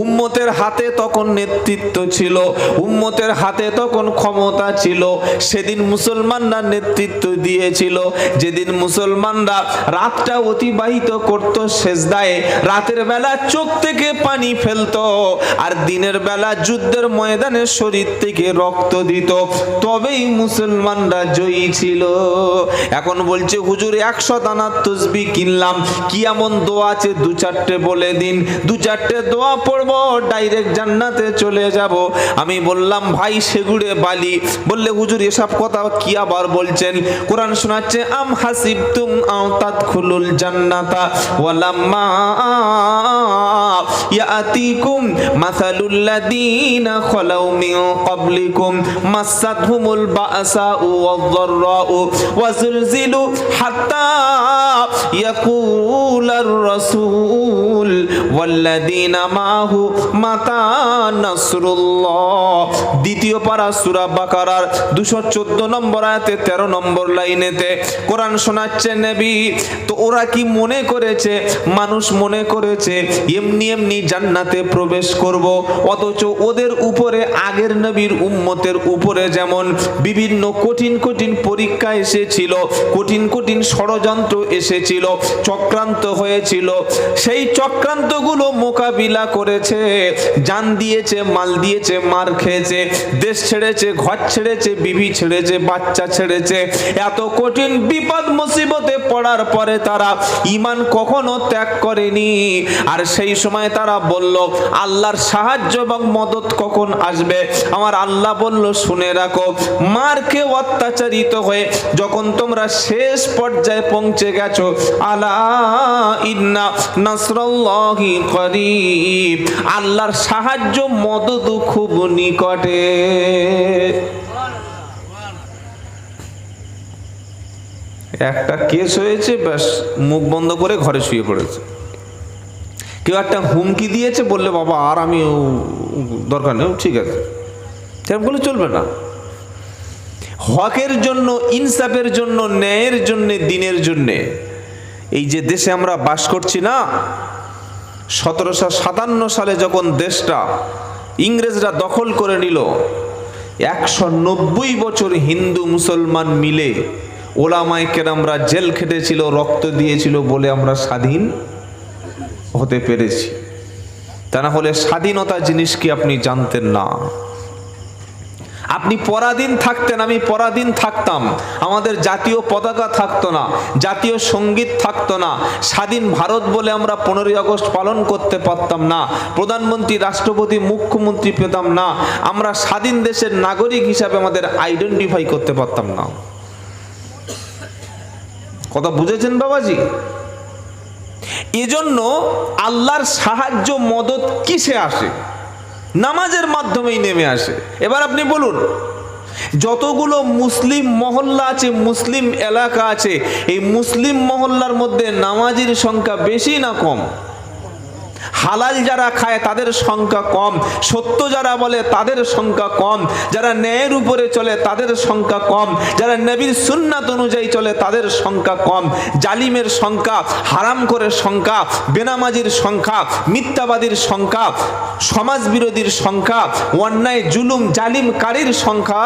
উম্মতের হাতে তখন নেতৃত্ব ছিল, উম্মতের হাতে তখন ক্ষমতা ছিল। সেদিন মুসলমানরা নেতৃত্ব দিয়েছিল। যেদিন মুসলমানরা রাতটা অতিবাহিত করত সেজদায়, রাতের বেলা চোখ থেকে পানি ফেলতো আর দিনের বেলা যুদ্ধের ময়দানে শরীর থেকে রক্ত দিত, তবেই মুসলমানরা জয়ী ছিল। এখন বলছে হুজুর 100 দানা তসবিহ কিনলাম, কি এমন দোয়া আছে 2-4টে বলে দিন, 2-4টে দোয়া পড়বো ডাইরেক্ট জান্নাতে চলে যাব। আমি বললাম ভাই সেগুড়ে বালি। বললে হুজুর এসব কথা কি আবার বলছেন? কোরআন শোনাচ্ছে আম হাসিবতুম আও তাদখুলুল জান্নাতা ওয়ালাম্মা ইয়াতিকুম মাসালুল লাযিনা খালাউ মিন ক্বাবলিকুম মাসাতহুমুল বাসাউ ওয়াদ-দাররাউ ওয়াজুলজিলু হাত্তা ইয়াকুলার রাসূল ওয়াল্লাযিনা মাহু মাতা নাসরুল্লাহ। দ্বিতীয় পারা সূরা বাকারার 214 নম্বর আয়াতে 13 নম্বর লাইনেতে কোরআন শোনাচ্ছে নবী, তো ওরা কি মনে করেছে, মানুষ মনে করেছে এমনি এমনি জান্নাতে প্রবেশ করব, অথচ ওদের উপরে আগের নবীর উম্মতের উপরে যেমন বিভিন্ন কঠিন কঠিন পরীক্ষা এসেছিল, কঠিন কঠিন ষড়যন্ত্র এসেছিল, চক্রান্ত হয়েছিল, সেই চক্রান্তগুলো মোকাবিলা করেছে, জান দিয়েছে, মাল দিয়েছে, মার খেয়েছে, দেশ ছেড়েছে, ঘর ছেড়েছে, বিবি ছেড়েছে, বাচ্চা ছেড়েছে। এত কঠিন বিপদ মুসিবতে পড়ার পরে তারা ঈমান কখনো ত্যাগ করেনি। আর সেই সময় তারা বলল আল্লাহর সাহায্য এবং মদত কখন আসবে? আমার আল্লাহ বলল শুনে রাখো, মার খেয়ে অত্যাচারিত হয়ে যখন তোমরা শেষ পর্যায়ে পৌঁছে গেছো, আলা ইন্না নাসরাল্লাহি করিব, আল্লাহর সাহায্য মদত খুব নিকটে। একটা কেস হয়েছে, ব্যাস মুখ বন্ধ করে ঘরে শুয়ে পড়েছে। কেউ একটা হুমকি দিয়েছে, বললে বাবা আর আমি দরকার নেই, ঠিক আছে, সেরকম বলে চলবে না। হকের জন্য, ইনসাফের জন্য, ন্যায়ের জন্য, দিনের জন্য এই যে দেশে আমরা বাস করছি না, 1757 সালে যখন দেশটা ইংরেজরা দখল করে নিল, 190 বছর হিন্দু মুসলমান মিলে ওলামায়ে কেরামরা জেল খেটেছিল, রক্ত দিয়েছিল বলে আমরা স্বাধীন হতে পেরেছি। তা না হলে স্বাধীনতা জিনিস কি আপনি জানতেন না। আপনি পরাধীন থাকতেন, আমি পরাধীন থাকতাম, আমাদের জাতীয় পতাকা থাকতো না, জাতীয় সঙ্গীত থাকতো না, স্বাধীন ভারত বলে আমরা 15ই আগস্ট পালন করতে পারতাম না, প্রধানমন্ত্রী, রাষ্ট্রপতি, মুখ্যমন্ত্রী পেতাম না, আমরা স্বাধীন দেশের নাগরিক হিসাবে আমাদের আইডেন্টিফাই করতে পারতাম না। কথা বুঝেছেন বাবাজি? এজন্য আল্লাহর সাহায্য মদত কিসে আসে? নামাজের মাধ্যমেই নেমে আসে। এবার আপনি বলুন, যতগুলো মুসলিম মহল্লা আছে, মুসলিম এলাকা আছে, এই মুসলিম মহল্লার মধ্যে নামাজির সংখ্যা বেশি না কম? হালাল যারা খায় তাদের সংখ্যা কম, সত্য যারা বলে তাদের সংখ্যা কম, যারা ন্যায়ের উপরে চলে তাদের সংখ্যা কম, যারা নবীর সুন্নাত অনুযায়ী চলে তাদের সংখ্যা কম। জালিমের সংখ্যা, হারাম করে সংখ্যা, বেনামাজির সংখ্যা, মিথ্যাবাদীর সংখ্যা, সমাজ বিরোধীর সংখ্যা, অন্যায় জুলুম জালিমকারীর সংখ্যা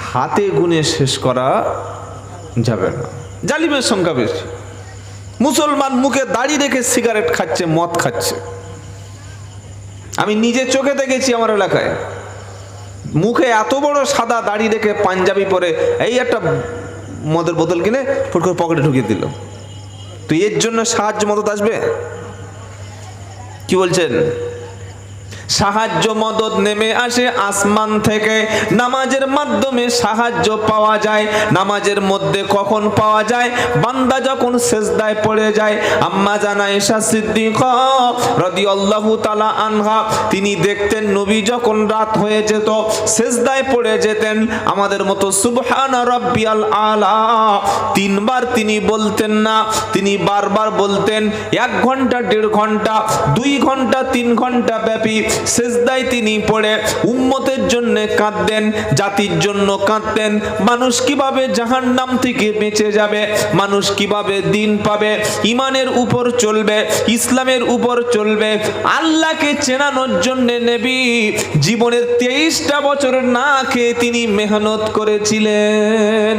হাতে গুনে শেষ করা যাবে না। জালিমের সংখ্যা বেশি। মুসলমান মুখে দাড়ি রেখে সিগারেট খাচ্ছে, মদ খাচ্ছে। আমি নিজে চোখে দেখেছি আমার এলাকায়, মুখে এত বড় সাদা দাড়ি রেখে পাঞ্জাবি পরে এই একটা মদের বোতল কিনে ফুট করে পকেটে ঢুকিয়ে দিল। তো এর জন্য সাহায্য মদত আসবে? কি বলছেন? সাহায্য মদদ নেমে আসে আসমান থেকে, নামাজের মাধ্যমে সাহায্য পাওয়া যায়। নামাজের মধ্যে কখন পাওয়া যায়? বান্দা যখন সেজদায় পড়ে যায়। আম্মা জানা আয়েশা সিদ্দিকা রাদিয়াল্লাহু তাআলা আনহা তিনি দেখতেন নবী যখন রাত হয়ে যেত সেজদায় পড়ে যেতেন, আমাদের মতো সুবহানা রাব্বিয়াল আলা তিনবার তিনি বলতেন না, তিনি বারবার বলতেন। 1 ঘন্টা 1.5 ঘন্টা 2 ঘন্টা 3 ঘন্টা ব্যাপী সেজদায় তিনি পড়ে উম্মতের জন্য কাঁদতেন, জাতির জন্য কাঁদতেন। মানুষ কিভাবে জাহান্নাম থেকে বেঁচে যাবে, মানুষ কিভাবে দিন পাবে, ইমানের উপর চলবে, ইসলামের উপর চলবে, আল্লাহকে চেনানোর জন্য নবী জীবনের 23টা বছর না খেয়ে তিনি মেহনত করেছিলেন,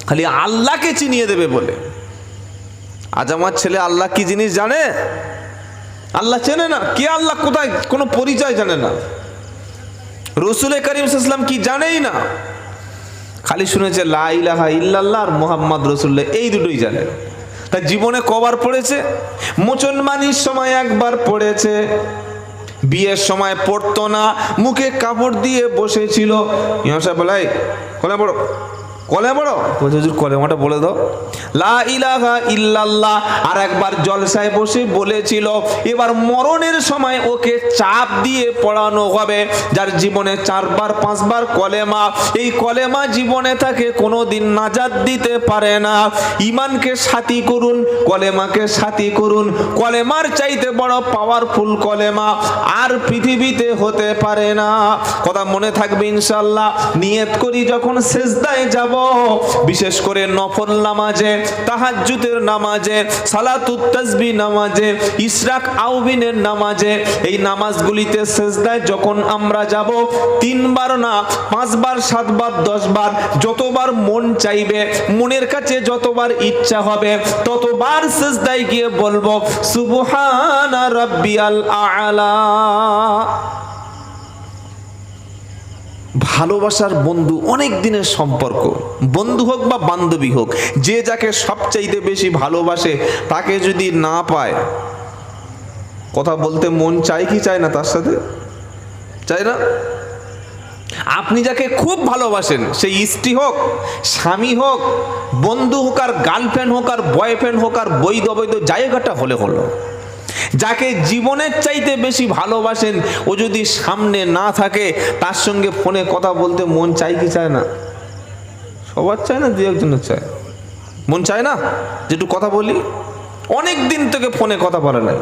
খালি আল্লাহকে চিনিয়ে দেবে বলে। আজ আমার ছেলে আল্লাহ কি জিনিস জানে? আল্লাহ চেনে না। কে আল্লাহ কোথায়, কোনো পরিচয় জানে না। রাসূল করিম সাল্লাল্লাহু আলাইহি ওয়াসাল্লাম কি জানেই না, খালি শুনেছে লা ইলাহা ইল্লাল্লাহ আর মুহাম্মদ রাসূলুল্লাহ, এই দুটোই জানে। তা জীবনে কবার পড়েছে? মুসলমানির সময় একবার পড়েছে, বিয়ের সময় পড়তো না, মুখে কাপড় দিয়ে বসেছিল। ইমাম সাহেব বলে কোলে পড়ো, কোলে পড়ো, হুজুর কলেমাটা বলে দাও, লা ইলাহা ইল্লাল্লাহ। আর একবার জলসায় বসে বলেছিল। এবার মরণের সময় ওকে চাপ দিয়ে পড়ানো হবে, যার জীবনে 4 বার 5 বার কলেমা, এই কলেমা জীবনে তাকে কোনোদিন নাজাত দিতে পারে না। ইমানকে সাথী করুন, কলেমাকে সাথী করুন। কলেমার চাইতে বড় পাওয়ারফুল কলেমা আর পৃথিবীতে হতে পারে না। কথা মনে থাকবে ইনশাআল্লাহ। নিয়ত করি যখন সেজদায় যাব, বিশেষ করে নফল নামাজে, তাহাজ্জুদের নামাজে, সালাতুত তাসবিহ নামাজে, ইশরাক আউবিনের নামাজে, এই নামাজগুলিতে সেজদায় যখন আমরা যাব 3 বার না 5 বার 7 বার 10 বার যতবার মন চাইবে, মনের কাছে যতবার ইচ্ছা হবে ততবার সেজদায় গিয়ে বলবো সুবহানা রাব্বিয়াল আ'লা। ভালোবাসার বন্ধু, অনেক দিনের সম্পর্ক, বন্ধু হোক বা বান্ধবী হোক, যে যাকে সবচাইতে বেশি ভালোবাসে তাকে যদি না পায়, কথা বলতে মন চায় কি চায় না? তার সাথে চায় না? আপনি যাকে খুব ভালোবাসেন, সেই স্ত্রী হোক, স্বামী হোক, বন্ধু হোক, আর গার্লফ্রেন্ড হোক, আর বয়ফ্রেন্ড হোক, আর বৈধ অবৈধ জায়গাটা হলে হলো, যাকে জীবনের চাইতে বেশি ভালোবাসেন ও যদি সামনে না থাকে, তার সঙ্গে ফোনে কথা বলতে মন চায় কি চায় না? সবার চায় না, 2-1 চায়। মন চায় না যে একটু কথা বলি? অনেক দিন থেকে ফোনে কথা বলে নাই,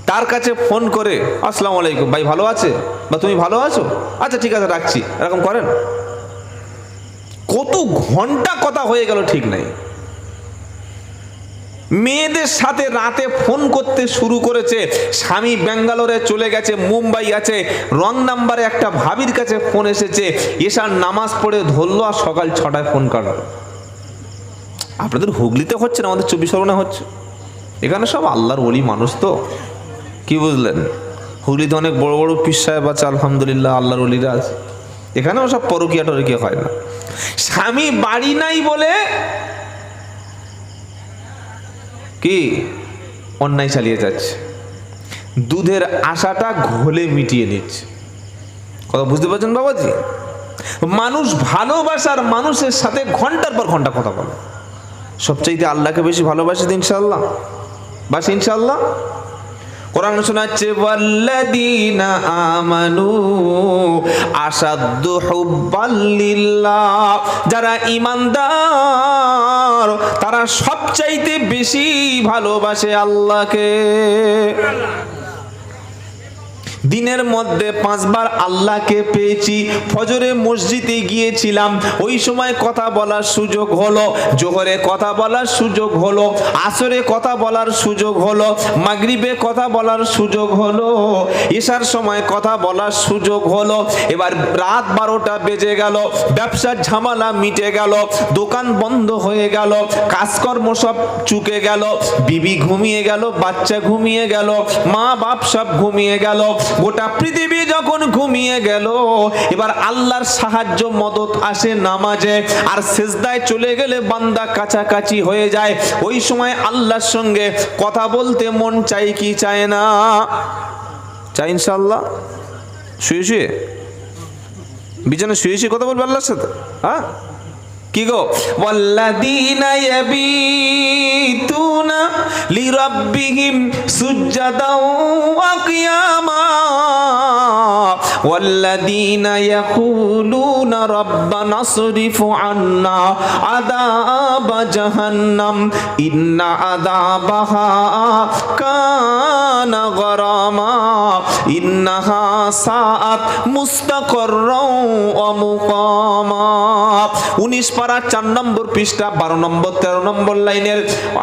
তার কাছে ফোন করে আসসালামু আলাইকুম ভাই, ভালো আছে? বা তুমি ভালো আছো? আচ্ছা ঠিক আছে রাখছি, এরকম করেন? কত ঘন্টা কথা হয়ে গেল ঠিক নাই। মেয়েদের সাথে রাতে ফোন করতে শুরু করেছে, স্বামী ব্যাঙ্গালোরে চলে গেছে, মুম্বাই আছে, রং নাম্বারে একটা ভাবির কাছে ফোন এসেছে, এশার নামাজ পড়ে ধরলো আর সকাল 6টায় ফোন কাটলো। আপনাদের হুগলিতে হচ্ছে না, আমাদের 24 পরগনা হচ্ছে। এখানে সব আল্লাহর ওলি মানুষ, তো কি বুঝলেন? হুগলিতে অনেক বড় বড় পীর সাহেব আছে, আলহামদুলিল্লাহ আল্লাহর ওলিরা আছে। এখানেও সব পরকিয়া টরকিয়া হয় না। স্বামী বাড়ি নাই বলে কি অন্যায় চালিয়ে যাচ্ছে, দুধের আশাটা ঘোলে মিটিয়ে নিচ্ছে। কথা বুঝতে পারছেন বাবাজি? মানুষ ভালোবাসার মানুষের সাথে ঘন্টার পর ঘন্টা কথা বলে। সবচাইতে আল্লাহকে বেশি ভালোবাসি ইনশাআল্লাহ, বাস ইনশাআল্লাহ। কোরআন শোনাচ্ছে ওয়াল্লাযীনা আমানু আশাদ্দু হুব্বাল লিল্লাহ, যারা ঈমানদার তারা সবচাইতে বেশি ভালোবাসে আল্লাহকে। দিনের মধ্যে 5 বার আল্লাহকে পেয়েছি। ফজরে মসজিদে গিয়েছিলাম, ওই সময় কথা বলার সুযোগ হলো, জোহরে কথা বলার সুযোগ হলো, আসরে কথা বলার সুযোগ হলো, মাগরিবে কথা বলার সুযোগ হলো, ইশার সময় কথা বলার সুযোগ হলো। এবার রাত 12টা বেজে গেল, ব্যবসার ঝামেলা মিটে গেল, দোকান বন্ধ হয়ে গেল, কাজকর্ম সব চুকে গেল, বিবি ঘুমিয়ে গেল, বাচ্চা ঘুমিয়ে গেল, মা বাপ সব ঘুমিয়ে গেল, গোটা পৃথিবী যখন ঘুমিয়ে গেল, এবার আল্লাহর সাহায্য মদত আসে নামাজে। আর সেজদায় চলে গেলে বান্দা কাছাকাছি হয়ে যায়। ওই সময় আল্লাহর সঙ্গে কথা বলতে মন চাই কি চায় না? চাই ইনশাআল্লাহ? শুয়ে শুয়ে, বিছানে শুয়ে শুয়ে কথা বলবে আল্লাহর সাথে? হ্যাঁ, কি গো? ওয়াল্লাযীনা ইয়াবীতুনা লিরাব্বিহিম সুজদাও ওয়া কিয়ামা ওয়াল্লাযীনা ইয়াকুলুনা রাব্বানা সরিফ আন্না আযাবা জাহান্নাম ইন্না আযাবাহা কানা গরামা ইন্নাহা সাআত মুস্তাকাররাও ওয়া মুকামা। 19 পারা 4 নম্বর পৃষ্ঠা 12 নম্বর 13 নম্বর লাইনের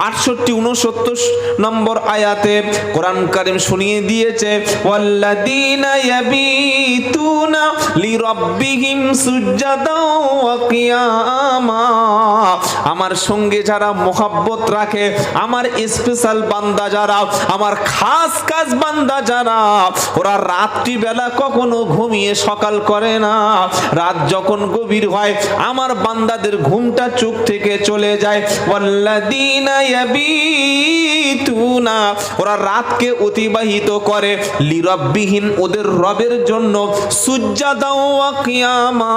68 69 নম্বর আয়াতে কোরআন কারীম শুনিয়ে দিয়েছে, ওয়াল্লাযীনা ইয়াবীতুনা লিরাব্বিহিম সুজদাও ওয়া কিয়ামা। আমার সঙ্গে যারা মোহাব্বত রাখে, আমার স্পেশাল বান্দা যারা, আমার খাস খাস বান্দা যারা, ওরা রাত্রি বেলা কখনো ঘুমিয়ে সকাল করে না। রাত যখন গভীর হয় আমার বান্দাদের ঘুমটা চোখ থেকে চলে যায়। ওয়াল্লাযীনা ইয়াবীতুনা, ওরা রাতকে অতিবাহিত করে লিরাব্বিহিম, ওদের রবের জন্য, সুজদা ওয়া কিয়ামা,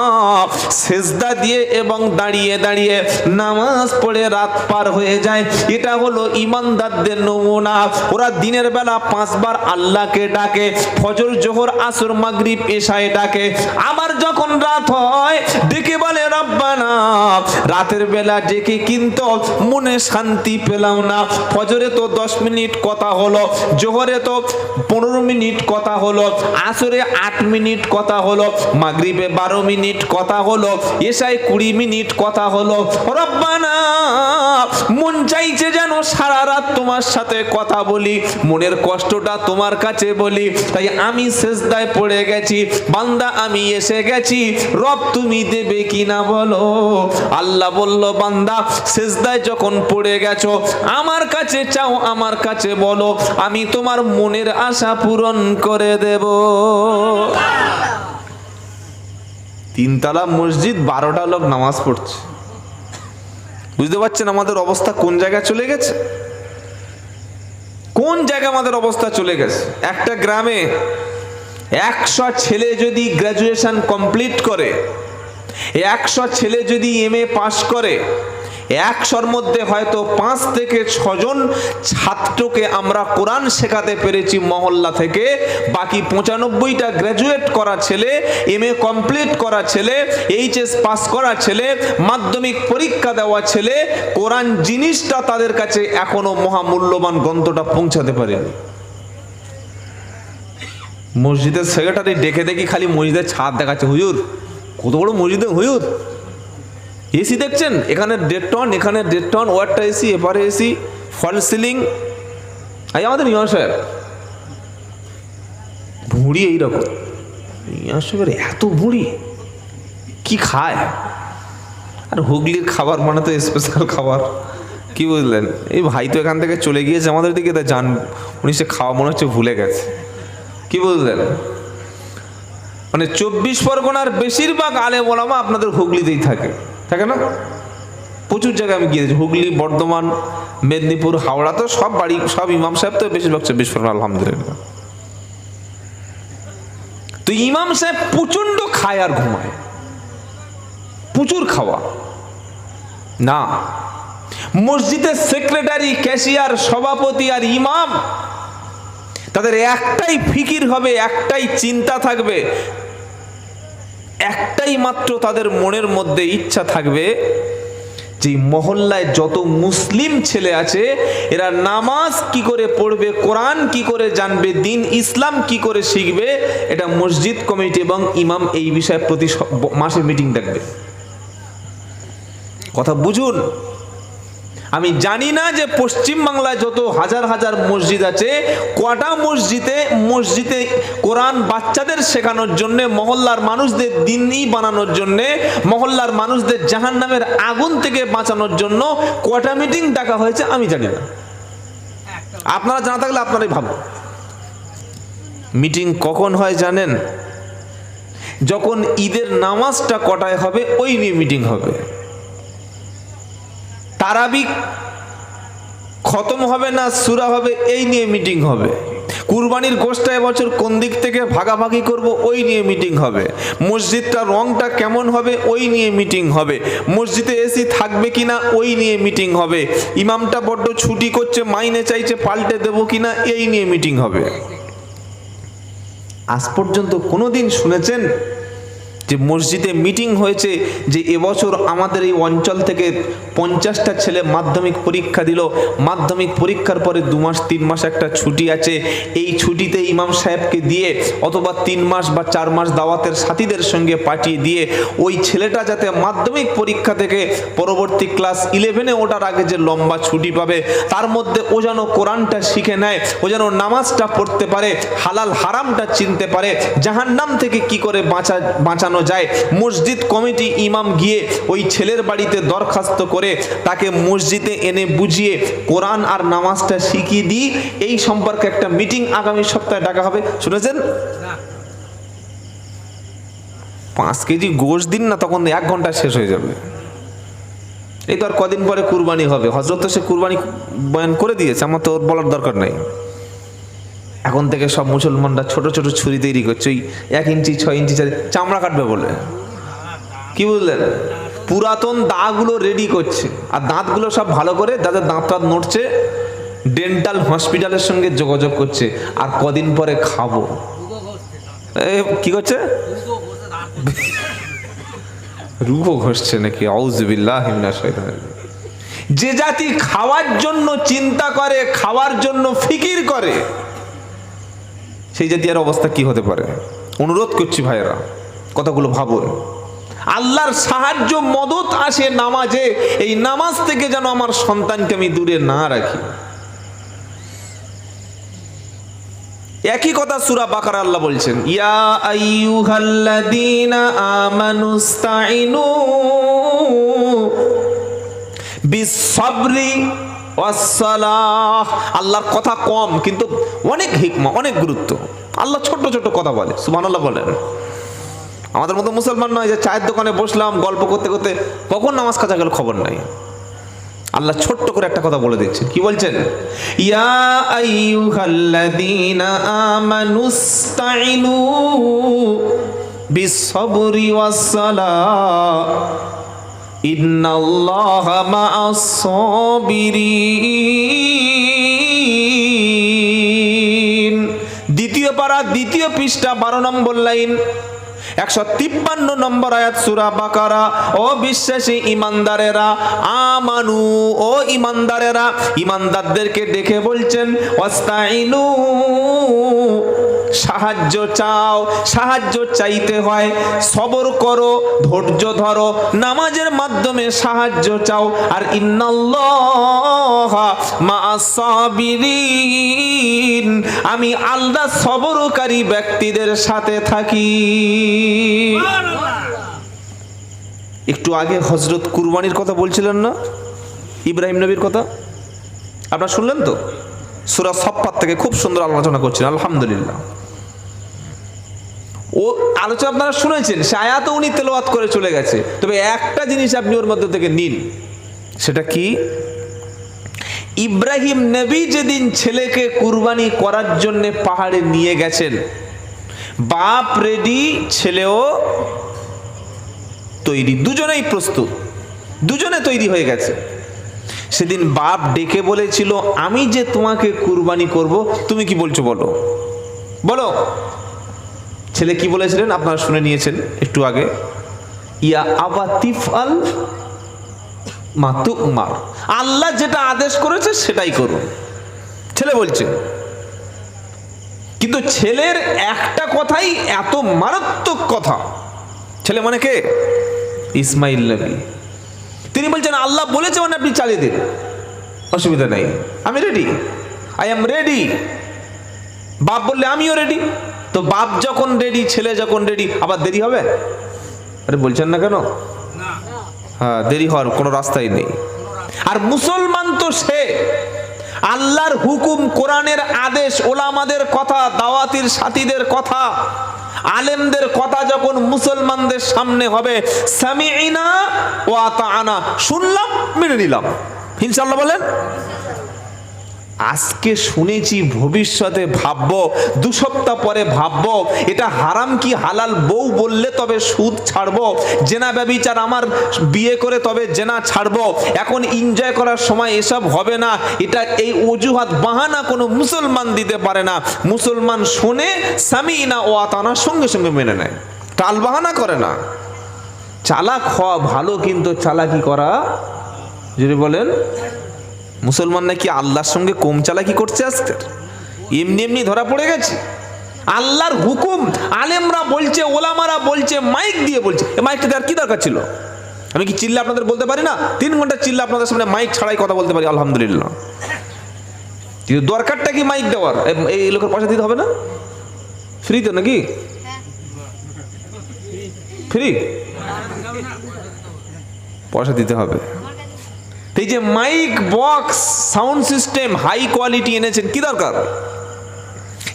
সিজদা দিয়ে এবং দাঁড়িয়ে দাঁড়িয়ে নামাজ পড়ে রাত পার হয়ে যায়। এটা হলো ঈমানদারদের নমুনা। ওরা দিনের বেলা 5 বার আল্লাহকে ডাকে, ফজর জোহর আসর মাগরিব এশায় ডাকে। আবার যখন রাত হয় ডেকে বলে রব্বানা। রাতের বেলা ডেকে কিন্তু মনে শান্তি পেলাম না। ফজরে তো 10 মিনিট কথা হলো, জোহরে তো 15 মিনিট কথা হলো, আসরে 8 মিনিট কথা হলো, মাগরিবে 12 মিনিট কথা হলো, এশায় 20 মিনিট কথা হলো। রব্বানা, মন চাইছে যেন সারা রাত তোমার সাথে কথা বলি, মনের কষ্টটা তোমার কাছে বলি, তাই আমি সিজদায় পড়ে গেছি। বান্দা আমি এসে গেছি, রব তুমি দেবে কিনা বলো। আল্লাহ বলল, বান্দা সিজদায় যখন পড়ে গেছো আমার কাছে চাও, আমার কাছে বলো, আমি তোমার মনের আশা পূরণ করে দেব। 3 তলা মসজিদ, 12টা লোক নামাজ পড়ছে। বুঝতে পারছেন আমাদের অবস্থা কোন জায়গায় চলে গেছে? কোন জায়গায় আমাদের অবস্থা চলে গেছে? একটা গ্রামে 100 ছেলে যদি গ্রাজুয়েশন কমপ্লিট করে, 100 ছেলে যদি MA পাস করে, 100-র মধ্যে হয়তো 5 থেকে 6 জন ছাত্রকে আমরা কোরআন শেখাতে পেরেছি মহল্লা থেকে। বাকি 95টা গ্র্যাজুয়েট করা ছেলে, MA কমপ্লিট করা ছেলে, HS পাস করা ছেলে, মাধ্যমিক পরীক্ষা দেওয়া ছেলে, কোরআন জিনিসটা তাদের কাছে এখনো মহামূল্যবান গ্রন্থটা পৌঁছাতে পারেনি। মসজিদের সেক্রেটারি ডেকে দেখি খালি মসজিদের ছাদ দেখাচ্ছে। হুজুর, কত বড় মসজিদে হুজুর, এসি দেখছেন, এখানে 1.5 টন, এখানে 1.5 টন, ওয়ারটা এসি, এপারে এসি, ফল সিলিং। এই আমাদের ইমাম সাহেব ভুঁড়ি এইরকম, ইমাম সাহেবের এত ভুঁড়ি, কি খায়? আর হুগলির খাবার মানে তো স্পেশাল খাবার, কি বুঝলেন? এই ভাই তো এখান থেকে চলে গিয়েছে আমাদের দিকে, তা জান উনি সে খাওয়া মনে হচ্ছে ভুলে গেছে, কি বুঝলেন? মানে 24 পরগনার বেশিরভাগ আলেম ওলামা আপনাদের হুগলিতেই থাকে, থাকে না? প্রচুর জায়গায় আমি গিয়েছি, হুগলি, বর্ধমান, মেদিনীপুর, হাওড়া, তো সব বাড়ি, সব ইমাম সাহেব তো বেশিরভাগ 24 পরগনা, আলহামদুলিল্লাহ। তো ইমাম সাহেব প্রচন্ড খায় আর ঘুমায়, প্রচুর খাওয়া না। মসজিদের সেক্রেটারি, ক্যাশিয়ার, সভাপতি আর ইমাম, তাদের একটাই ফিকির হবে, একটাই চিন্তা থাকবে, একটাই মাত্র তাদের মনের মধ্যে ইচ্ছা থাকবে যে মহল্লায় যত মুসলিম ছেলে আছে এরা নামাজ কি করে পড়বে, কোরআন কি করে জানবে, দিন ইসলাম কি করে শিখবে। এটা মসজিদ কমিটি এবং ইমাম এই বিষয়ে প্রতি মাসে মিটিং ডাকবে। কথা বুঝুন। আমি জানি না যে পশ্চিম বাংলায় যত হাজার হাজার মসজিদ আছে, কটা মসজিদে কোরআন বাচ্চাদের শেখানোর জন্য, মহল্লার মানুষদের দ্বীনি বানানোর জন্য, মহল্লার মানুষদের জাহান্নামের আগুন থেকে বাঁচানোর জন্য কটা মিটিং ডাকা হয়েছে আমি জানি না। আপনারা জানা থাকলে আপনারাই ভাবুন। মিটিং কখন হয় জানেন? যখন ঈদের নামাজটা কটায় হবে ওই নিয়ে মিটিং হবে। তারাবি খতম হবে না সূরা হবে এই নিয়ে মিটিং হবে। কুরবানির গোশটা এবছর কোন দিক থেকে ভাগাভাগি করব ওই নিয়ে মিটিং হবে, মসজিদটা রংটা কেমন হবে ওই নিয়ে মিটিং হবে, মসজিদে এসি থাকবে কিনা ওই নিয়ে মিটিং হবে, ইমামটা বড্ড ছুটি করছে মাইনে চাইছে পাল্টে দেবো কিনা এই নিয়ে মিটিং হবে। আজ পর্যন্ত কোনোদিন শুনেছেন যে মসজিদে মিটিং হয়েছে যে এবছর আমাদের এই অঞ্চল থেকে 50টা ছেলে মাধ্যমিক পরীক্ষা দিল, মাধ্যমিক পরীক্ষার পরে 2 মাস 3 মাস একটা ছুটি আছে, এই ছুটিতে ইমাম সাহেবকে দিয়ে অথবা 3 মাস বা 4 মাস দাওয়াতের সাথীদের সঙ্গে পাঠিয়ে দিয়ে ওই ছেলেটা যাতে মাধ্যমিক পরীক্ষা থেকে পরবর্তী ক্লাস 11-এ ওঠার আগে যে লম্বা ছুটি পাবে তার মধ্যে ও যেন কোরআনটা শিখে নেয়, ও যেন নামাজটা পড়তে পারে, হালাল হারামটা চিনতে পারে, জাহান্নাম থেকে কি করে বাঁচানো যায়। মসজিদ কমিটি ইমাম গিয়ে ওই ছেলের বাড়িতে দরখাস্ত করে তাকে মসজিদে এনে বুঝিয়ে কোরআন আর নামাজটা শিখিয়ে দিই, এই সম্পর্কে একটা মিটিং আগামী সপ্তাহে ডাকা হবে। শুনেছেন? 5 কেজি গোশ দিন না, তখন 1 ঘন্টা শেষ হয়ে যাবে। এই তো আর কদিন পরে কুরবানি হবে, হযরত তো সে কুরবানি বয়ান করে দিয়েছে, আমার তো ওর বলার দরকার নেই। এখন থেকে সব মুসলমানরা ছোট ছোট ছুরি তৈরি করছে, ওই 1 ইঞ্চি 6 ইঞ্চি চামড়া কাটবে বলে, কি বুঝলেন? পুরাতন দাগুলো রেডি করছে, আর দাঁতগুলো সব ভালো করে যাদের দাঁতটা নড়ছে ডেন্টাল হসপিটালের সঙ্গে যোগাযোগ করছে, আর কদিন পরে খাবো। কি করছে? রূপও ঘষছে নাকি? আউযুবিল্লাহি মিনাশ শাইতানির রাজিম। যে জাতি খাওয়ার জন্য চিন্তা করে, খাওয়ার জন্য ফিকির করে, সেই জাতীয় অবস্থা কি হতে পারে? অনুরোধ করছি ভাইয়েরা, কথাগুলো ভাবুন। আল্লাহর সাহায্য মদত আসে নামাজে, এই নামাজ থেকে যেন আমার সন্তানকে আমি দূরে না রাখি। একই কথা সূরা বাকারা আল্লাহ বলছেন, ইয়া আইয়ুহাল্লাযীনা আমানুস্তাইনু বিস-সাবরি ওয়াস-সালাহ। আল্লাহর কথা কম কিন্তু অনেক হিকমা, অনেক গুরুত্ব। আল্লাহ ছোট ছোট কথা বলে, সুবহানাল্লাহ বলেন। আমাদের মতো মুসলমান নয় যে চায়ের দোকানে বসলাম গল্প করতে করতে কখন নামাজ কাজা গেল খবর নাই। আল্লাহ ছোট্ট করে একটা কথা বলে দিচ্ছেন, কি বলছেন? ইয়া আইয়ুহাল্লাযীনা আমানুস্তাইনু বিস-সাবরি ওয়াস-সালাহ ইন্নাল্লাহা মা'আস-সাবিরিন। দ্বিতীয় পারা, দ্বিতীয় পৃষ্ঠা, 12 নম্বর লাইন, 153 নম্বর আয়াত সূরা বাকারা। ও বিশ্বাসী ইমানদারেরা, আমানু, ও ইমানদারেরা, ইমানদারদেরকে দেখে বলছেন ওয়াস্তাইনু, সাহায্য চাও, সাহায্য চাইতে হয়, সবর করো, ধৈর্য ধরো, নামাজের মাধ্যমে সাহায্য চাও। আর ইন্নাল্লাহা মা'আস-সাবিরিন, আমি আল্লাহ সবরকারী ব্যক্তিদের সাথে থাকি। একটু আগে হযরত কুরবানির কথা বলছিলেন না, ইব্রাহিম নবীর কথা আপনারা শুনলেন তো? সূরা সাফফাত থেকে খুব সুন্দর আলোচনা করছেন, আলহামদুলিল্লাহ। ও আলোচনা আপনারা শুনেছেন, সে আয়াতও উনি তেলাওয়াত করে চলে গেছে। তবে একটা জিনিস আপনি ওর মধ্যে থেকে নিন, সেটা কি? ইব্রাহিম নবী যেদিন ছেলেকে কুরবানি করার জন্য পাহাড়ে নিয়ে গেছেন, বাপ রেডি, ছেলেও তৈরি, দুজনেই প্রস্তুত, দুজনে তৈরি হয়ে গেছে। সেদিন বাপ ডেকে বলেছিল, আমি যে তোমাকে কুরবানি করব, তুমি কি বলছো বলো, বলো। ছেলে কি বলেছিলেন আপনারা শুনে নিয়েছেন একটু আগে, ইয়া আবা তিফআল মা তুমার, আল্লাহ যেটা আদেশ করেছে সেটাই করুন, ছেলে বলছে। কিন্তু ছেলের একটা কথাই এত মারাত্মক কথা, ছেলে মানে কে? ইসমাইল নবী। তিনি বলছেন আল্লাহ বলেছে মানে আপনি চালিয়ে দিন, অসুবিধা নাই, আমি রেডি, আই এম রেডি। বাপ বললে আমিও রেডি। তো বাপ যখন রেডি, ছেলে যখন রেডি, আবার দেরি হবে? আরে বলছেন না কেন? হ্যাঁ, দেরি হওয়ার কোনো রাস্তাই নেই। আর মুসলমান তো সে আল্লাহর হুকুম, কোরআনের আদেশ, ওলামাদের কথা, দাওয়াতির সাথীদের কথা, আলেমদের কথা যখন মুসলমানদের সামনে হবে, সামি'না ওয়া আতা'না, শুনলাম মেনে নিলাম, ইনশাআল্লাহ বলেন। আজকে শুনেছি, ভবিষ্যতে ভাববো, 2 সপ্তাহ পরে ভাববো এটা হারাম কি হালাল, বউ বললে তবে সুদ ছাড়বো, জেনা ব্যভিচার আমার বিয়ে করে তবে জেনা ছাড়বো, এখন এনজয় করার সময় এসব হবে না। এটা এই অজুহাত বাহানা কোনো মুসলমান দিতে পারে না। মুসলমান শোনে সামিনা ও আতানা, সঙ্গে সঙ্গে মেনে নেয়, টাল বাহানা করে না। চালাক হওয়া ভালো, কিন্তু চালাকি করা, যদি বলেন মুসলমান নাকি আল্লাহর সঙ্গে কম চালাকি করছে আজকে, এমনি এমনি ধরা পড়ে গেছে। আল্লাহর হুকুম আলেমরা বলছে, ওলামারা বলছে, মাইক দিয়ে বলছে। মাইকটা দেওয়ার কি দরকার ছিল? আমি কি চিল্লা আপনাদের বলতে পারি না? 3 ঘন্টা চিল্লা আপনাদের সামনে মাইক ছাড়াই কথা বলতে পারি, আলহামদুলিল্লাহ। কিন্তু দরকারটা কি মাইক দেওয়ার? এই লোকের পয়সা দিতে হবে না? ফ্রি তো নাকি? ফ্রি? পয়সা দিতে হবে। এই যে mic, box, sound system high quality এনেছেন, কি দরকার?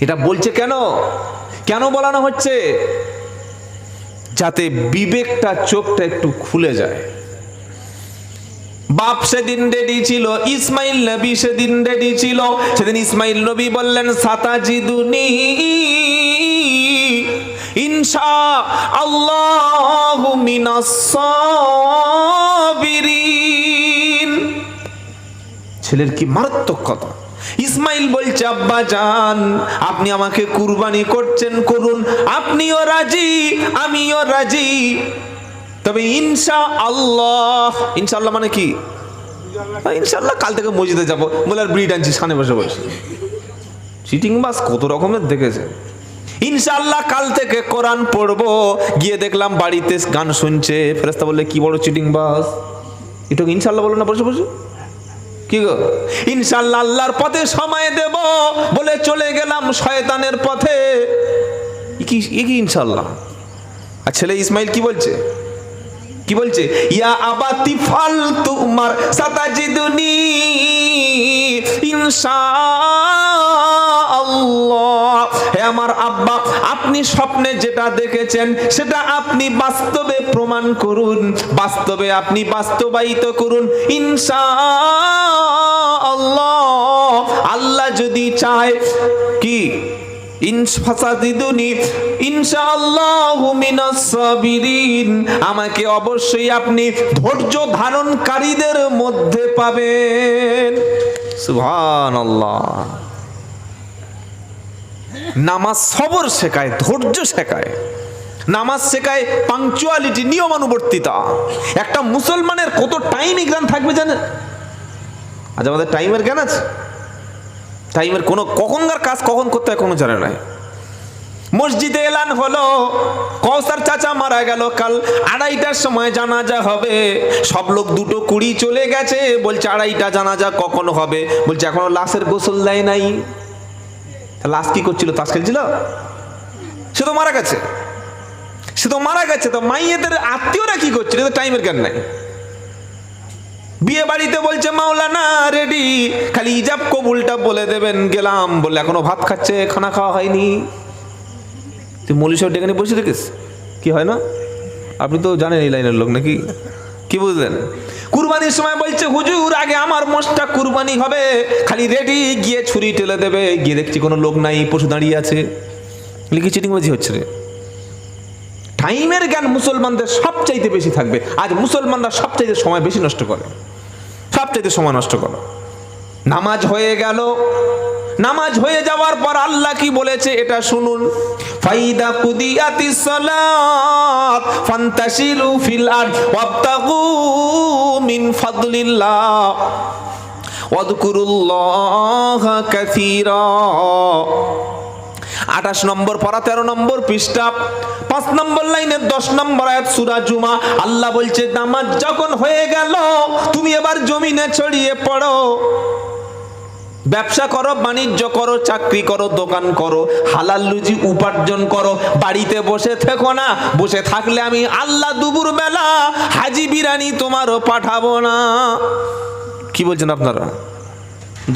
এটা বলছে কেন? কেন বলানো হচ্ছে? যাতে বিবেকটা, চোখটা একটু খুলে যায়। বাপ সেদিন রেডি ছিল, ইসমাইল নবী সেদিন রেডি ছিল। সেদিন ইসমাইল নবী বললেন সাতাজিদুনি ইনশাআল্লাহু মিনাস সাবিরিন। ছেলের কি মারাত্মক কথা! ইসমাইল বলছে, আব্বা জান আপনি আমাকে কুরবানি করছেন, করুন, আপনিও রাজি আমিও রাজি, তবে ইনশাআল্লাহ। ইনশাআল্লাহ মানে কি? ইনশাআল্লাহ কাল থেকে মসজিদে যাবো বলে আর বিড়ি টানছি সামনে বসে বসে। চিটিং বাস কত রকমের দেখেছে। ইনশাআল্লাহ কাল থেকে কোরআন পড়বো, গিয়ে দেখলাম বাড়িতে গান শুনছে। ফেরেশতা বললে কি বড় চিটিং বাস, এটাকে ইনশাআল্লাহ বলো না বসে বসে। কি গো? ইনশাআল্লাহ আল্লাহর পথে সময় দেব বলে চলে গেলাম শয়তানের পথে। কি ইনশাআল্লাহ? আর ছেলে ইসমাইল কি বলছে? কি বলছে? ইয়া আবাতি ফাল তুমার সাতাজিদুনি ইনশাআল্লাহ। হে আমার আব্বা, আপনি স্বপ্নে যেটা দেখেছেন সেটা আপনি বাস্তবে প্রমাণ করুন, বাস্তবে আপনি বাস্তবায়িত করুন ইনশাআল্লাহ। আল্লাহ যদি চায় কি ইনশাআল্লাহু মিনাস সাবিরিন, আমাকে অবশ্যই আপনি ধৈর্য ধারণকারীদের মধ্যে পাবেন। সুবহানাল্লাহ। নামাজ সবর শেখায়, ধৈর্য শেখায়, নামাজ শেখায় পাংচুয়ালিটি, নিয়মানুবর্তিতা। একটা মুসলমানের কত টাইম জ্ঞান থাকবে জানেন? আজ আমাদের টাইমের জ্ঞান আছে? টাইমের কোনো কখনকার কাজ কখন করতে হয় কোনো জানে না। মসজিদে এলান হলো, কৌসার চাচা মারা গেল, কাল 2:30টার সময় জানাজা হবে। সব লোক 2:20 চলে গেছে, বলছে 2:30 জানাজা কখন হবে? বলছে এখনো লাশের গোসল দেয় নাই। লাশ কি করছিল? তাস খেলছিল? সে তো মারা গেছে, সে তো মারা গেছে। তো মাইয়েদের আত্মীয়রা কি করছিল? টাইমের জ্ঞান নাই। বিয়ে বাড়িতে বলছে মাওলানা রেডি, খালি ইজাব কবুলটা বলে দেবেন। গেলাম, বলে এখনো ভাত খাচ্ছে, খানা খাওয়া হয়নি। তুই মৌলী সাহেব ডেকে নিয়ে বসে রেখেছ, কি হয় না? আপনি তো জানেন এই লাইনের লোক নাকি? কি বুঝলেন? কুরবানির সময় বলছে হুজুর আগে আমার মোষটা কুরবানি হবে, খালি রেডি, গিয়ে ছুরি টেলে দেবে। গিয়ে দেখছি কোনো লোক নাই, পশু দাঁড়িয়ে আছে। কি চিটিংবাজি হচ্ছে রে? টাইমের জ্ঞান মুসলমানদের সবচাইতে বেশি থাকবে। আজ মুসলমানরা সবচাইতে সময় বেশি নষ্ট করে, সবচাইতে সময় নষ্ট করে। নামাজ হয়ে গেল, নামাজ হয়ে যাওয়ার পর আল্লাহ কি বলেছে এটা শুনুন। ফাইদা কুদিয়াতিস সালাত ফান্তাশিরু ফিল আরদ ওয়াবতাগু মিন ফাদলিল্লাহ ওয়াযকুরুল্লাহা কাসীরা। 28 নম্বর পারা, 13 নম্বর পৃষ্ঠা, 5 নম্বর লাইনের 10 নম্বর আয়াত, সূরা জুমা। আল্লাহ বলছে নামাজ যখন হয়ে গেল, তুমি এবার জমিনে ছড়িয়ে পড়ো, ব্যবসা করো, বাণিজ্য করো, চাকরি করো, দোকান করো, হালাল রুজি উপার্জন করো। বাড়িতে বসে থেকো না, বসে থাকলে আমি আল্লাহ দুপুর বেলা হাজি বিরানি তোমারও পাঠাবো না। কি বলছেন আপনারা?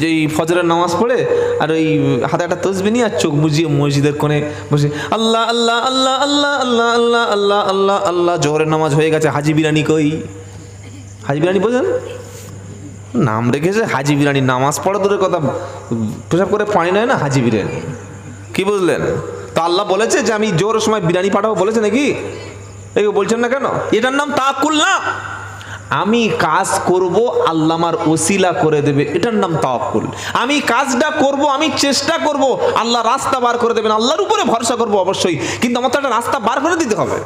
যে ফজরের নামাজ পড়ে আর ওই হাতে একটা তসবিহ নিয়ে আর চোখ বুজিয়ে মসজিদের কোণে বসে আল্লাহ আল্লাহ আল্লাহ আল্লাহ আল্লাহ আল্লাহ আল্লাহ আল্লাহ আল্লাহ। জোহরের নামাজ হয়ে গেছে, হাজি বিরানি কই? হাজি বিরানি বোঝেন? নাম রেখেছে হাজি বিরিয়ানি, নামাজ পড়া দূরের কথা, পেশাব করে পানি নেয় না, হাজি বিরিয়ানি। কি বুঝলেন? তো আল্লাহ বলেছে যে আমি জোর সময় বিরিয়ানি পাঠাবো, বলেছে নাকি? এই বলছেন না কেন? এটার নাম তাওয়াক্কুল না। আমি কাজ করব, আল্লাহ আমার ওসিলা করে দেবে, এটার নাম তাওয়াক্কুল। আমি কাজটা করব, আমি চেষ্টা করব, আল্লাহ রাস্তা বার করে দেবেন, আল্লাহর উপরে ভরসা করব অবশ্যই, কিন্তু আমার তো একটা রাস্তা বার করে দিতে হবে।